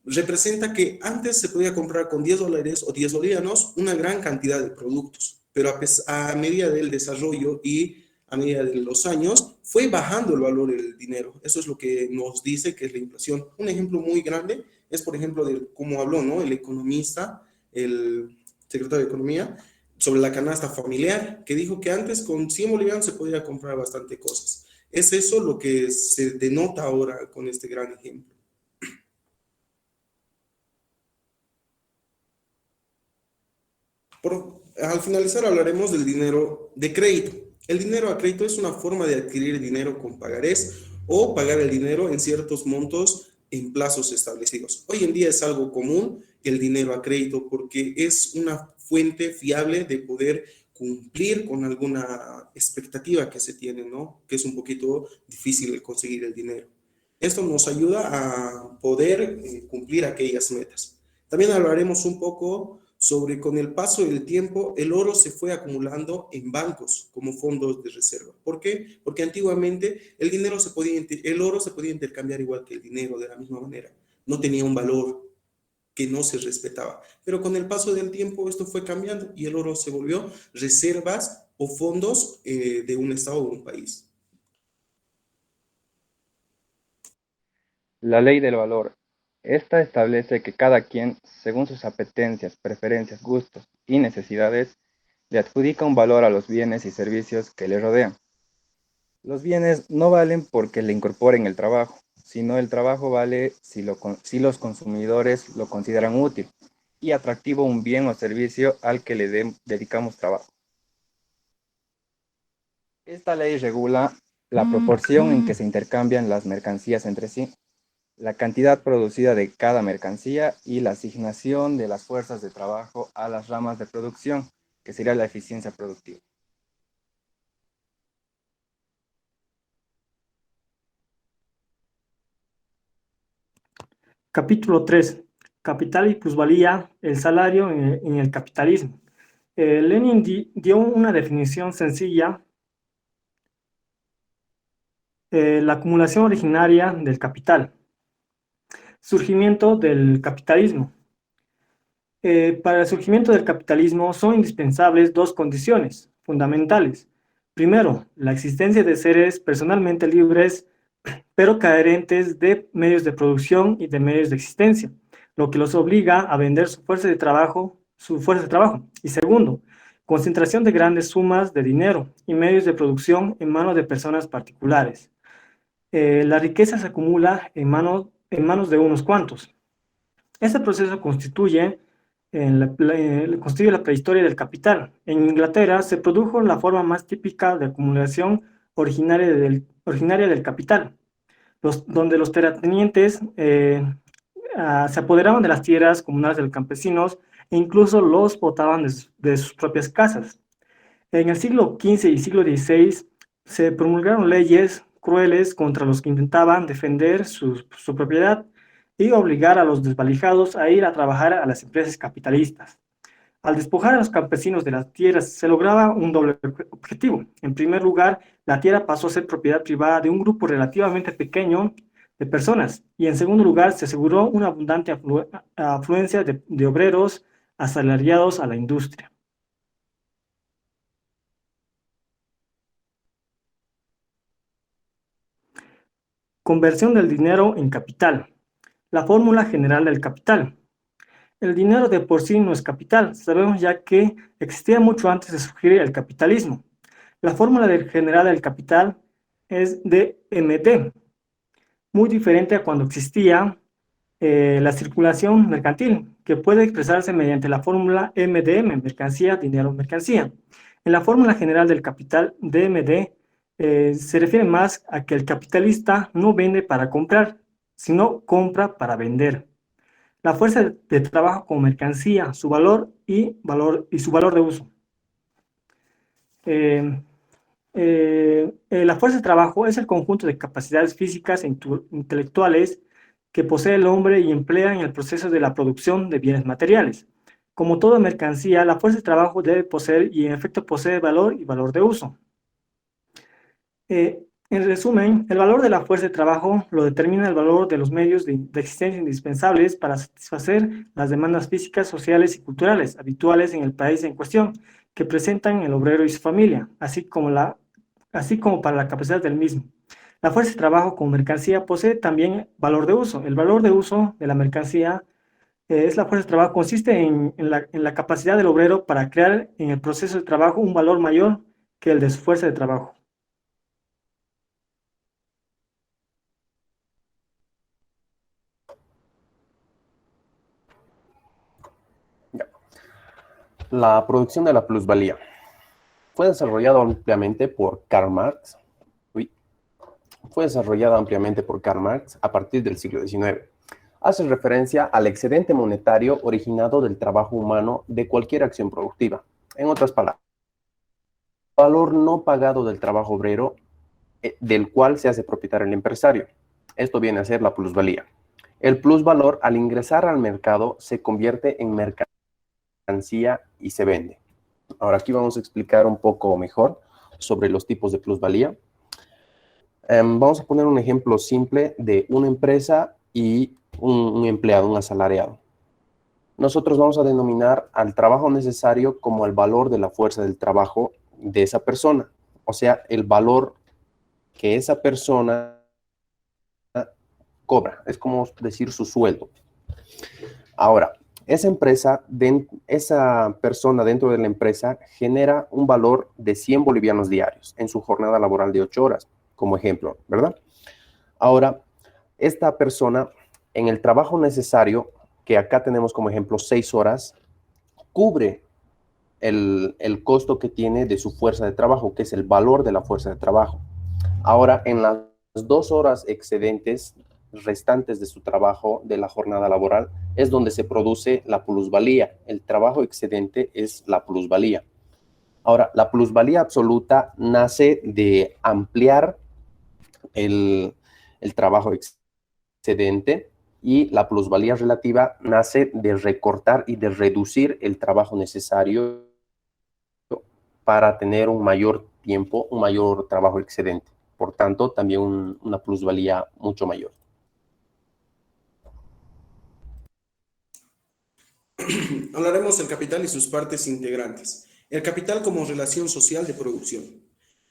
Speaker 11: representa que antes se podía comprar con $10 o 10 bolivianos una gran cantidad de productos, pero a medida del desarrollo y a medida de los años fue bajando el valor del dinero. Eso es lo que nos dice que es la inflación. Un ejemplo muy grande es, por ejemplo, de cómo habló, ¿no?, el economista, el secretario de Economía, sobre la canasta familiar, que dijo que antes con 100 bolivianos se podía comprar bastante cosas. Es eso lo que se denota ahora con este gran ejemplo. Al finalizar hablaremos del dinero de crédito. El dinero a crédito es una forma de adquirir dinero con pagarés o pagar el dinero en ciertos montos en plazos establecidos. Hoy en día es algo común el dinero a crédito porque es una fuente fiable de poder cumplir con alguna expectativa que se tiene, ¿no?, que es un poquito difícil conseguir el dinero. Esto nos ayuda a poder cumplir aquellas metas. También hablaremos un poco sobre con el paso del tiempo, el oro se fue acumulando en bancos como fondos de reserva. ¿Por qué? Porque antiguamente el oro se podía intercambiar igual que el dinero de la misma manera. No tenía un valor que no se respetaba. Pero con el paso del tiempo esto fue cambiando y el oro se volvió reservas o fondos de un estado o un país.
Speaker 13: La ley del valor. Esta establece que cada quien, según sus apetencias, preferencias, gustos y necesidades, le adjudica un valor a los bienes y servicios que le rodean. Los bienes no valen porque le incorporen el trabajo, sino el trabajo vale si los consumidores lo consideran útil y atractivo un bien o servicio al que le dedicamos trabajo. Esta ley regula la proporción en que se intercambian las mercancías entre sí, la cantidad producida de cada mercancía y la asignación de las fuerzas de trabajo a las ramas de producción, que sería la eficiencia productiva.
Speaker 12: Capítulo 3. capital y plusvalía, el salario en el capitalismo. Lenin dio una definición sencilla: la acumulación originaria del capital. Surgimiento del capitalismo. Para el surgimiento del capitalismo son indispensables dos condiciones fundamentales. Primero, la existencia de seres personalmente libres, pero carentes de medios de producción y de medios de existencia, lo que los obliga a vender su fuerza de trabajo. Y segundo, concentración de grandes sumas de dinero y medios de producción en manos de personas particulares. La riqueza se acumula en manos de unos cuantos. Este proceso constituye la prehistoria del capital. En Inglaterra se produjo la forma más típica de acumulación originaria del capital, donde los terratenientes se apoderaban de las tierras comunales de los campesinos e incluso los botaban de sus propias casas. En el siglo XV y siglo XVI se promulgaron leyes crueles contra los que intentaban defender su propiedad y obligar a los desvalijados a ir a trabajar a las empresas capitalistas. Al despojar a los campesinos de las tierras se lograba un doble objetivo. En primer lugar, la tierra pasó a ser propiedad privada de un grupo relativamente pequeño de personas, y en segundo lugar se aseguró una abundante afluencia de obreros asalariados a la industria. Conversión del dinero en capital. La fórmula general del capital. El dinero de por sí no es capital, sabemos, ya que existía mucho antes de surgir el capitalismo. La fórmula general del capital es DMT, muy diferente a cuando existía la circulación mercantil, que puede expresarse mediante la fórmula MDM, mercancía, dinero, mercancía. En la fórmula general del capital, DMD, se refiere más a que el capitalista no vende para comprar, sino compra para vender. La fuerza de trabajo como mercancía, su valor y su valor de uso. La fuerza de trabajo es el conjunto de capacidades físicas e intelectuales que posee el hombre y emplea en el proceso de la producción de bienes materiales. Como toda mercancía, la fuerza de trabajo debe poseer, y en efecto posee, valor y valor de uso. En resumen, el valor de la fuerza de trabajo lo determina el valor de los medios de existencia indispensables para satisfacer las demandas físicas, sociales y culturales habituales en el país en cuestión, que presentan el obrero y su familia, así como para la capacidad del mismo. La fuerza de trabajo como mercancía posee también valor de uso. El valor de uso de la mercancía es la fuerza de trabajo, consiste en la capacidad del obrero para crear en el proceso de trabajo un valor mayor que el de su fuerza de trabajo.
Speaker 3: La producción de la plusvalía fue desarrollada ampliamente por Karl Marx. A partir del siglo XIX. Hace referencia al excedente monetario originado del trabajo humano de cualquier acción productiva. En otras palabras, el valor no pagado del trabajo obrero del cual se hace propietario el empresario. Esto viene a ser la plusvalía. El plusvalor, al ingresar al mercado, se convierte en mercancía y se vende. Ahora aquí vamos a explicar un poco mejor sobre los tipos de plusvalía. Vamos a poner un ejemplo simple de una empresa y un empleado, un asalariado. Nosotros vamos a denominar al trabajo necesario como el valor de la fuerza del trabajo de esa persona. O sea, el valor que esa persona cobra. Es como decir su sueldo. Ahora, esa persona dentro de la empresa genera un valor de 100 bolivianos diarios en su jornada laboral de 8 horas, como ejemplo, ¿verdad? Ahora, esta persona en el trabajo necesario, que acá tenemos como ejemplo 6 horas, cubre el costo que tiene de su fuerza de trabajo, que es el valor de la fuerza de trabajo. Ahora, en las 2 horas excedentes restantes de su trabajo, de la jornada laboral, es donde se produce la plusvalía. El trabajo excedente es la plusvalía. Ahora, la plusvalía absoluta nace de ampliar el trabajo excedente Y la plusvalía relativa nace de recortar y de reducir el trabajo necesario para tener un mayor tiempo, un mayor trabajo excedente. Por tanto, también una plusvalía mucho mayor.
Speaker 11: Hablaremos del capital y sus partes integrantes. El capital como relación social de producción.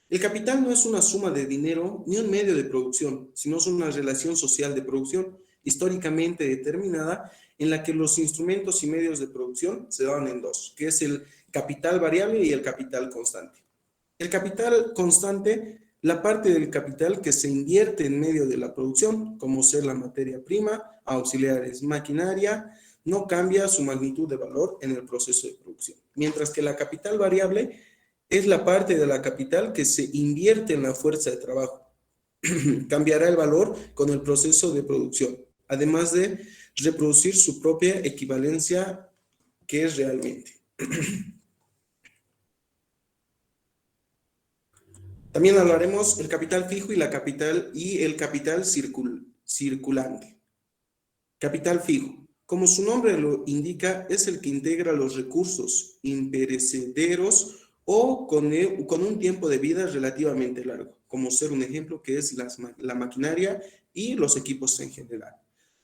Speaker 11: El capital no es una suma de dinero ni un medio de producción, sino es una relación social de producción históricamente determinada en la que los instrumentos y medios de producción se dan en dos, que es el capital variable y el capital constante. El capital constante, la parte del capital que se invierte en medio de la producción, como ser la materia prima, auxiliares, maquinaria, no cambia su magnitud de valor en el proceso de producción. Mientras que la capital variable es la parte de la capital que se invierte en la fuerza de trabajo. Cambiará el valor con el proceso de producción, además de reproducir su propia equivalencia que es realmente. También hablaremos del capital fijo y el capital circulante. Capital fijo. Como su nombre lo indica, es el que integra los recursos imperecederos o con un tiempo de vida relativamente largo, como ser un ejemplo que es la maquinaria y los equipos en general.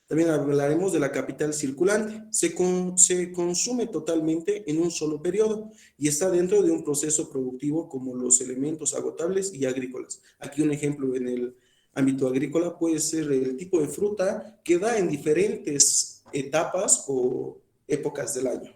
Speaker 11: También hablaremos de la capital circulante. Se consume totalmente en un solo periodo y está dentro de un proceso productivo como los elementos agotables y agrícolas. Aquí un ejemplo en el ámbito agrícola puede ser el tipo de fruta que da en diferentes etapas o épocas del año.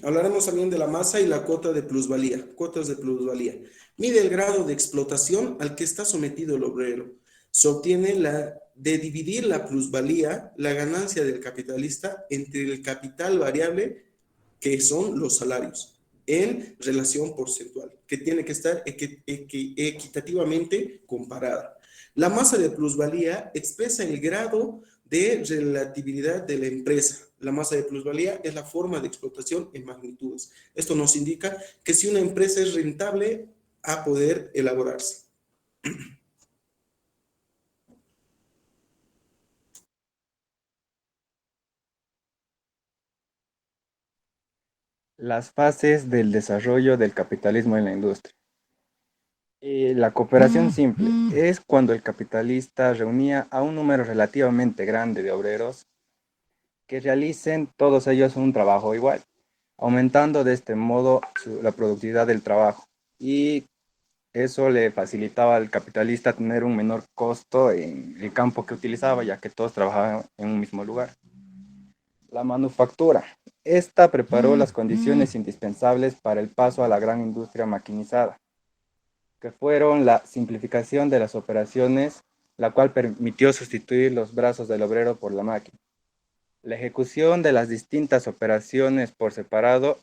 Speaker 11: Hablaremos también de la masa y la cuota de plusvalía, cuotas de plusvalía. Mide el grado de explotación al que está sometido el obrero. Se obtiene de dividir la plusvalía, la ganancia del capitalista, entre el capital variable, que son los salarios, en relación porcentual, que tiene que estar equitativamente comparada. La masa de plusvalía expresa el grado de relatividad de la empresa. La masa de plusvalía es la forma de explotación en magnitudes. Esto nos indica que si una empresa es rentable a poder elaborarse.
Speaker 13: Las fases del desarrollo del capitalismo en la industria. La cooperación simple es cuando el capitalista reunía a un número relativamente grande de obreros que realicen todos ellos un trabajo igual, aumentando de este modo la productividad del trabajo, y eso le facilitaba al capitalista tener un menor costo en el campo que utilizaba, ya que todos trabajaban en un mismo lugar. La manufactura. Esta preparó las condiciones indispensables para el paso a la gran industria maquinizada, que fueron la simplificación de las operaciones, la cual permitió sustituir los brazos del obrero por la máquina. La ejecución de las distintas operaciones por separado,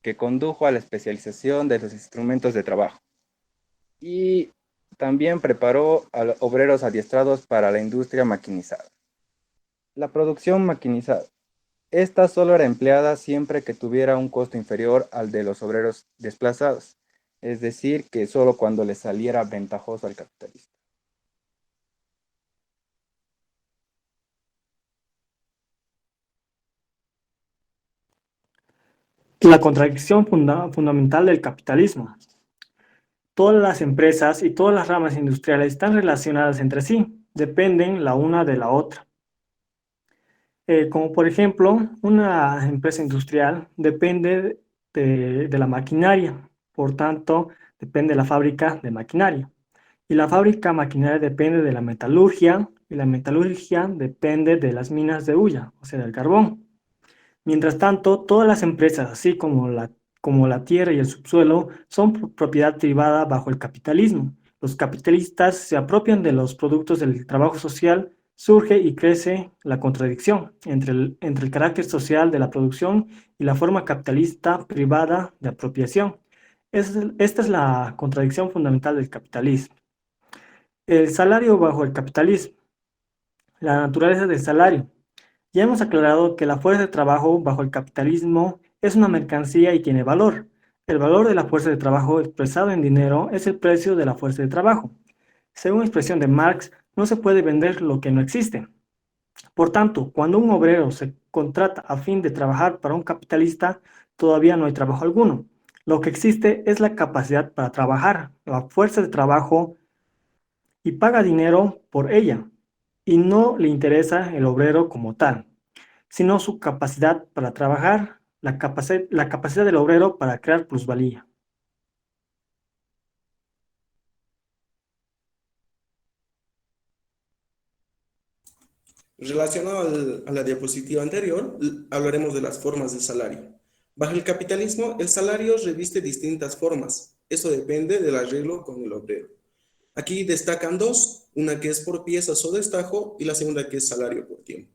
Speaker 13: que condujo a la especialización de los instrumentos de trabajo. Y también preparó a los obreros adiestrados para la industria maquinizada. La producción maquinizada. Esta solo era empleada siempre que tuviera un costo inferior al de los obreros desplazados, es decir, que solo cuando le saliera ventajoso al capitalista.
Speaker 12: La contradicción fundamental del capitalismo. Todas las empresas y todas las ramas industriales están relacionadas entre sí, dependen la una de la otra. Como por ejemplo, una empresa industrial depende de la maquinaria, por tanto, depende de la fábrica de maquinaria. Y la fábrica maquinaria depende de la metalurgia, y la metalurgia depende de las minas de hulla, o sea, del carbón. Mientras tanto, todas las empresas, así como la tierra y el subsuelo, son propiedad privada bajo el capitalismo. Los capitalistas se apropian de los productos del trabajo social. Surge y crece la contradicción entre el carácter social de la producción y la forma capitalista privada de apropiación. Esta es la contradicción fundamental del capitalismo. El salario bajo el capitalismo. La naturaleza del salario. Ya hemos aclarado que la fuerza de trabajo bajo el capitalismo es una mercancía y tiene valor. El valor de la fuerza de trabajo expresado en dinero es el precio de la fuerza de trabajo. Según expresión de Marx, no se puede vender lo que no existe. Por tanto, cuando un obrero se contrata a fin de trabajar para un capitalista, todavía no hay trabajo alguno. Lo que existe es la capacidad para trabajar, la fuerza de trabajo, y paga dinero por ella. Y no le interesa el obrero como tal, sino su capacidad para trabajar, la capacidad del obrero para crear plusvalía.
Speaker 11: Relacionado a la diapositiva anterior, hablaremos de las formas del salario. Bajo el capitalismo, el salario reviste distintas formas. Eso depende del arreglo con el obrero. Aquí destacan dos, una que es por piezas o destajo y la segunda que es salario por tiempo.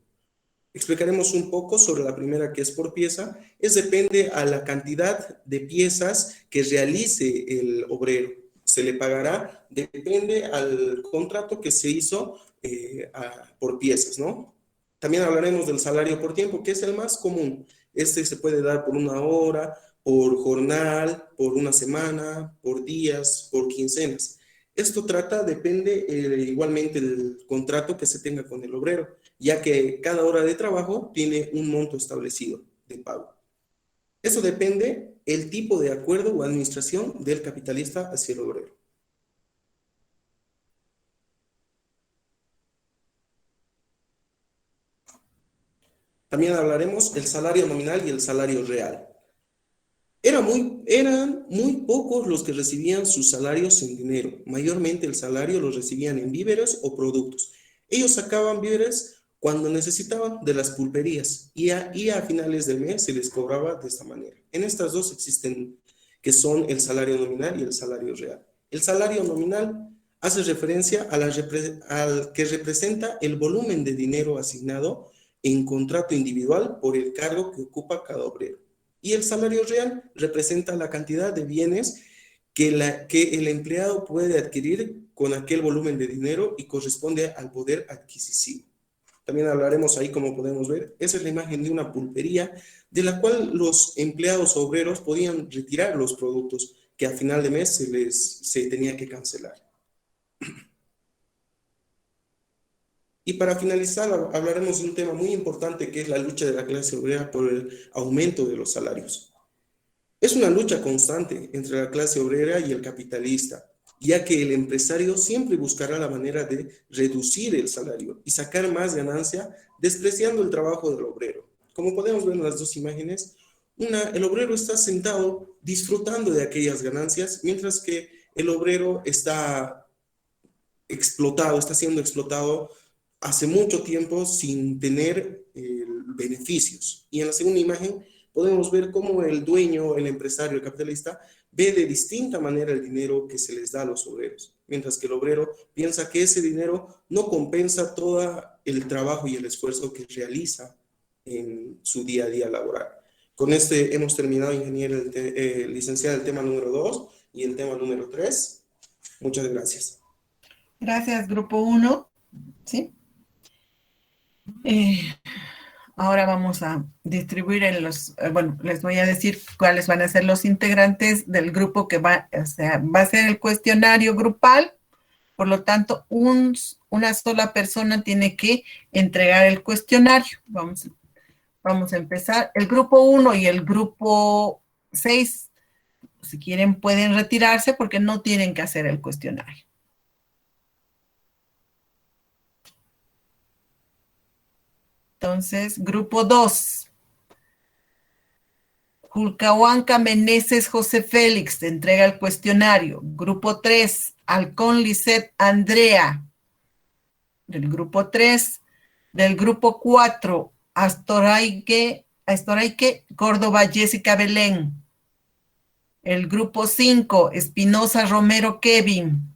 Speaker 11: Explicaremos un poco sobre la primera, que es por pieza. Depende a la cantidad de piezas que realice el obrero. Se le pagará, depende al contrato que se hizo por piezas, ¿no? También hablaremos del salario por tiempo, que es el más común. Este se puede dar por una hora, por jornal, por una semana, por días, por quincenas. Esto depende igualmente del contrato que se tenga con el obrero, ya que cada hora de trabajo tiene un monto establecido de pago. Eso depende el tipo de acuerdo o administración del capitalista hacia el obrero. También hablaremos del salario nominal y el salario real. Eran muy pocos los que recibían sus salarios en dinero. Mayormente el salario lo recibían en víveres o productos. Ellos sacaban víveres cuando necesitaban de las pulperías y a finales del mes se les cobraba de esta manera. En estas dos existen, que son el salario nominal y el salario real. El salario nominal hace referencia al que representa el volumen de dinero asignado en contrato individual por el cargo que ocupa cada obrero. Y el salario real representa la cantidad de bienes que el empleado puede adquirir con aquel volumen de dinero y corresponde al poder adquisitivo. También hablaremos ahí, como podemos ver, esa es la imagen de una pulpería de la cual los empleados obreros podían retirar los productos que a final de mes se tenía que cancelar. Y para finalizar, hablaremos de un tema muy importante que es la lucha de la clase obrera por el aumento de los salarios. Es una lucha constante entre la clase obrera y el capitalista, ya que el empresario siempre buscará la manera de reducir el salario y sacar más ganancia, despreciando el trabajo del obrero. Como podemos ver en las dos imágenes, el obrero está sentado disfrutando de aquellas ganancias, mientras que el obrero está siendo explotado hace mucho tiempo sin tener beneficios. Y en la segunda imagen podemos ver cómo el dueño, el empresario, el capitalista, ve de distinta manera el dinero que se les da a los obreros, mientras que el obrero piensa que ese dinero no compensa todo el trabajo y el esfuerzo que realiza en su día a día laboral. Con este hemos terminado, ingeniero, licenciada, el tema número 2 y el tema número 3. Muchas gracias.
Speaker 1: Gracias, grupo 1. ¿Sí? Ahora vamos a distribuir les voy a decir cuáles van a ser los integrantes del grupo que va a ser el cuestionario grupal. Por lo tanto, una sola persona tiene que entregar el cuestionario. Vamos a empezar. El grupo 1 y el grupo 6, si quieren, pueden retirarse porque no tienen que hacer el cuestionario. Entonces, grupo 2. Julcahuanca Meneses José Félix, entrega el cuestionario. Grupo 3, Halcón Lisset Andrea. Del grupo 3. Del grupo 4, Astoraique Córdoba Jessica Belén. El grupo 5, Espinosa Romero Kevin.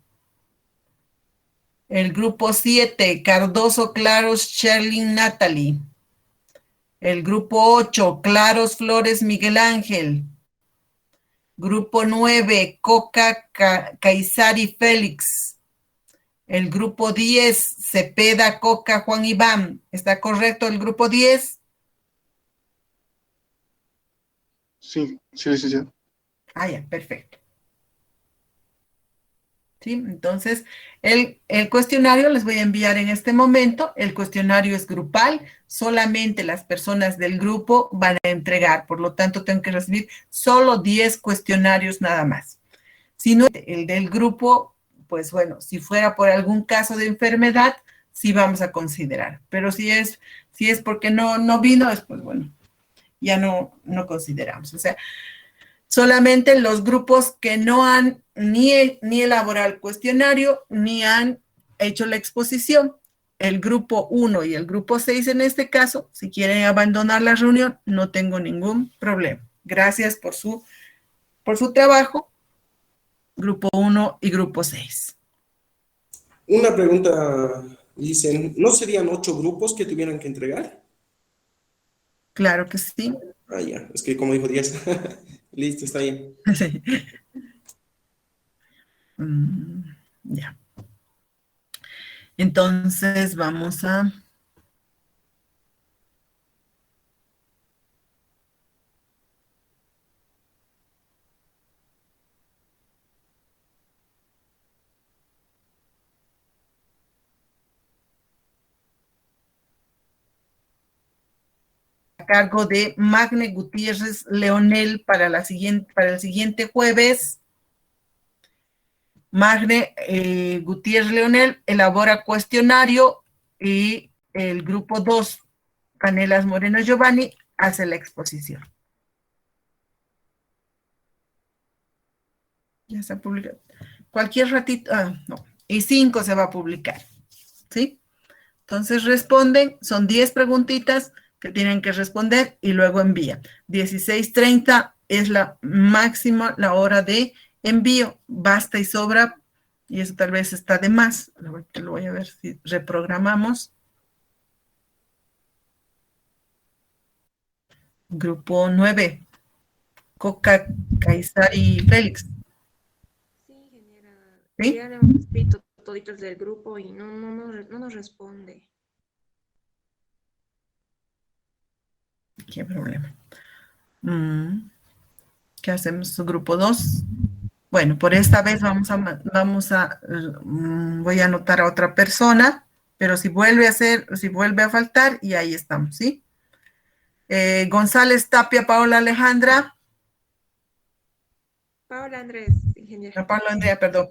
Speaker 1: El grupo 7, Cardoso Claros Sherlyn Natalie. El grupo 8, Claros Flores Miguel Ángel. Grupo 9, Coca Caizari Félix. El grupo 10, Cepeda Coca Juan Iván. ¿Está correcto el grupo 10?
Speaker 5: Sí, sí, licenciado.
Speaker 1: Ah, ya, perfecto. ¿Sí? Entonces, el cuestionario les voy a enviar en este momento. El cuestionario es grupal. Solamente las personas del grupo van a entregar. Por lo tanto, tengo que recibir solo 10 cuestionarios nada más. Si no, el del grupo, pues bueno, si fuera por algún caso de enfermedad, sí vamos a considerar. Pero si es porque no vino, pues bueno, ya no consideramos. O sea, solamente los grupos que no han ni elaborado el cuestionario, ni han hecho la exposición. El grupo 1 y el grupo 6 en este caso, si quieren abandonar la reunión, no tengo ningún problema. Gracias por su trabajo, grupo 1 y grupo 6.
Speaker 11: Una pregunta, dicen, ¿no serían 8 grupos que tuvieran que entregar?
Speaker 1: Claro que sí.
Speaker 11: Ah, ya, es que como dijo 10. Listo, está bien.
Speaker 1: Sí. Ya. Entonces vamos a... a cargo de Magne Gutiérrez Leonel para el siguiente jueves. Magne Gutiérrez Leonel elabora cuestionario y el grupo 2, Canelas Moreno Giovanni, hace la exposición. Ya está publicado. Cualquier ratito, no, y 5 se va a publicar, ¿sí? Entonces responden, son 10 preguntitas que tienen que responder y luego envían. 16:30 es la máxima, la hora de envío, basta y sobra, y eso tal vez está de más. Lo voy a ver si reprogramamos. Grupo 9, Coca, Caizar y Félix.
Speaker 9: Sí, ingeniera.
Speaker 1: ¿Sí?
Speaker 9: Ya le hemos escrito toditos del grupo y no nos responde.
Speaker 1: ¿Qué problema? ¿Qué hacemos? Grupo 2. Bueno, por esta vez voy a anotar a otra persona, pero si vuelve a faltar, y ahí estamos, ¿sí? González Tapia, Paola Alejandra.
Speaker 9: Paola Andrés, ingeniera.
Speaker 1: Paola Andrea, perdón.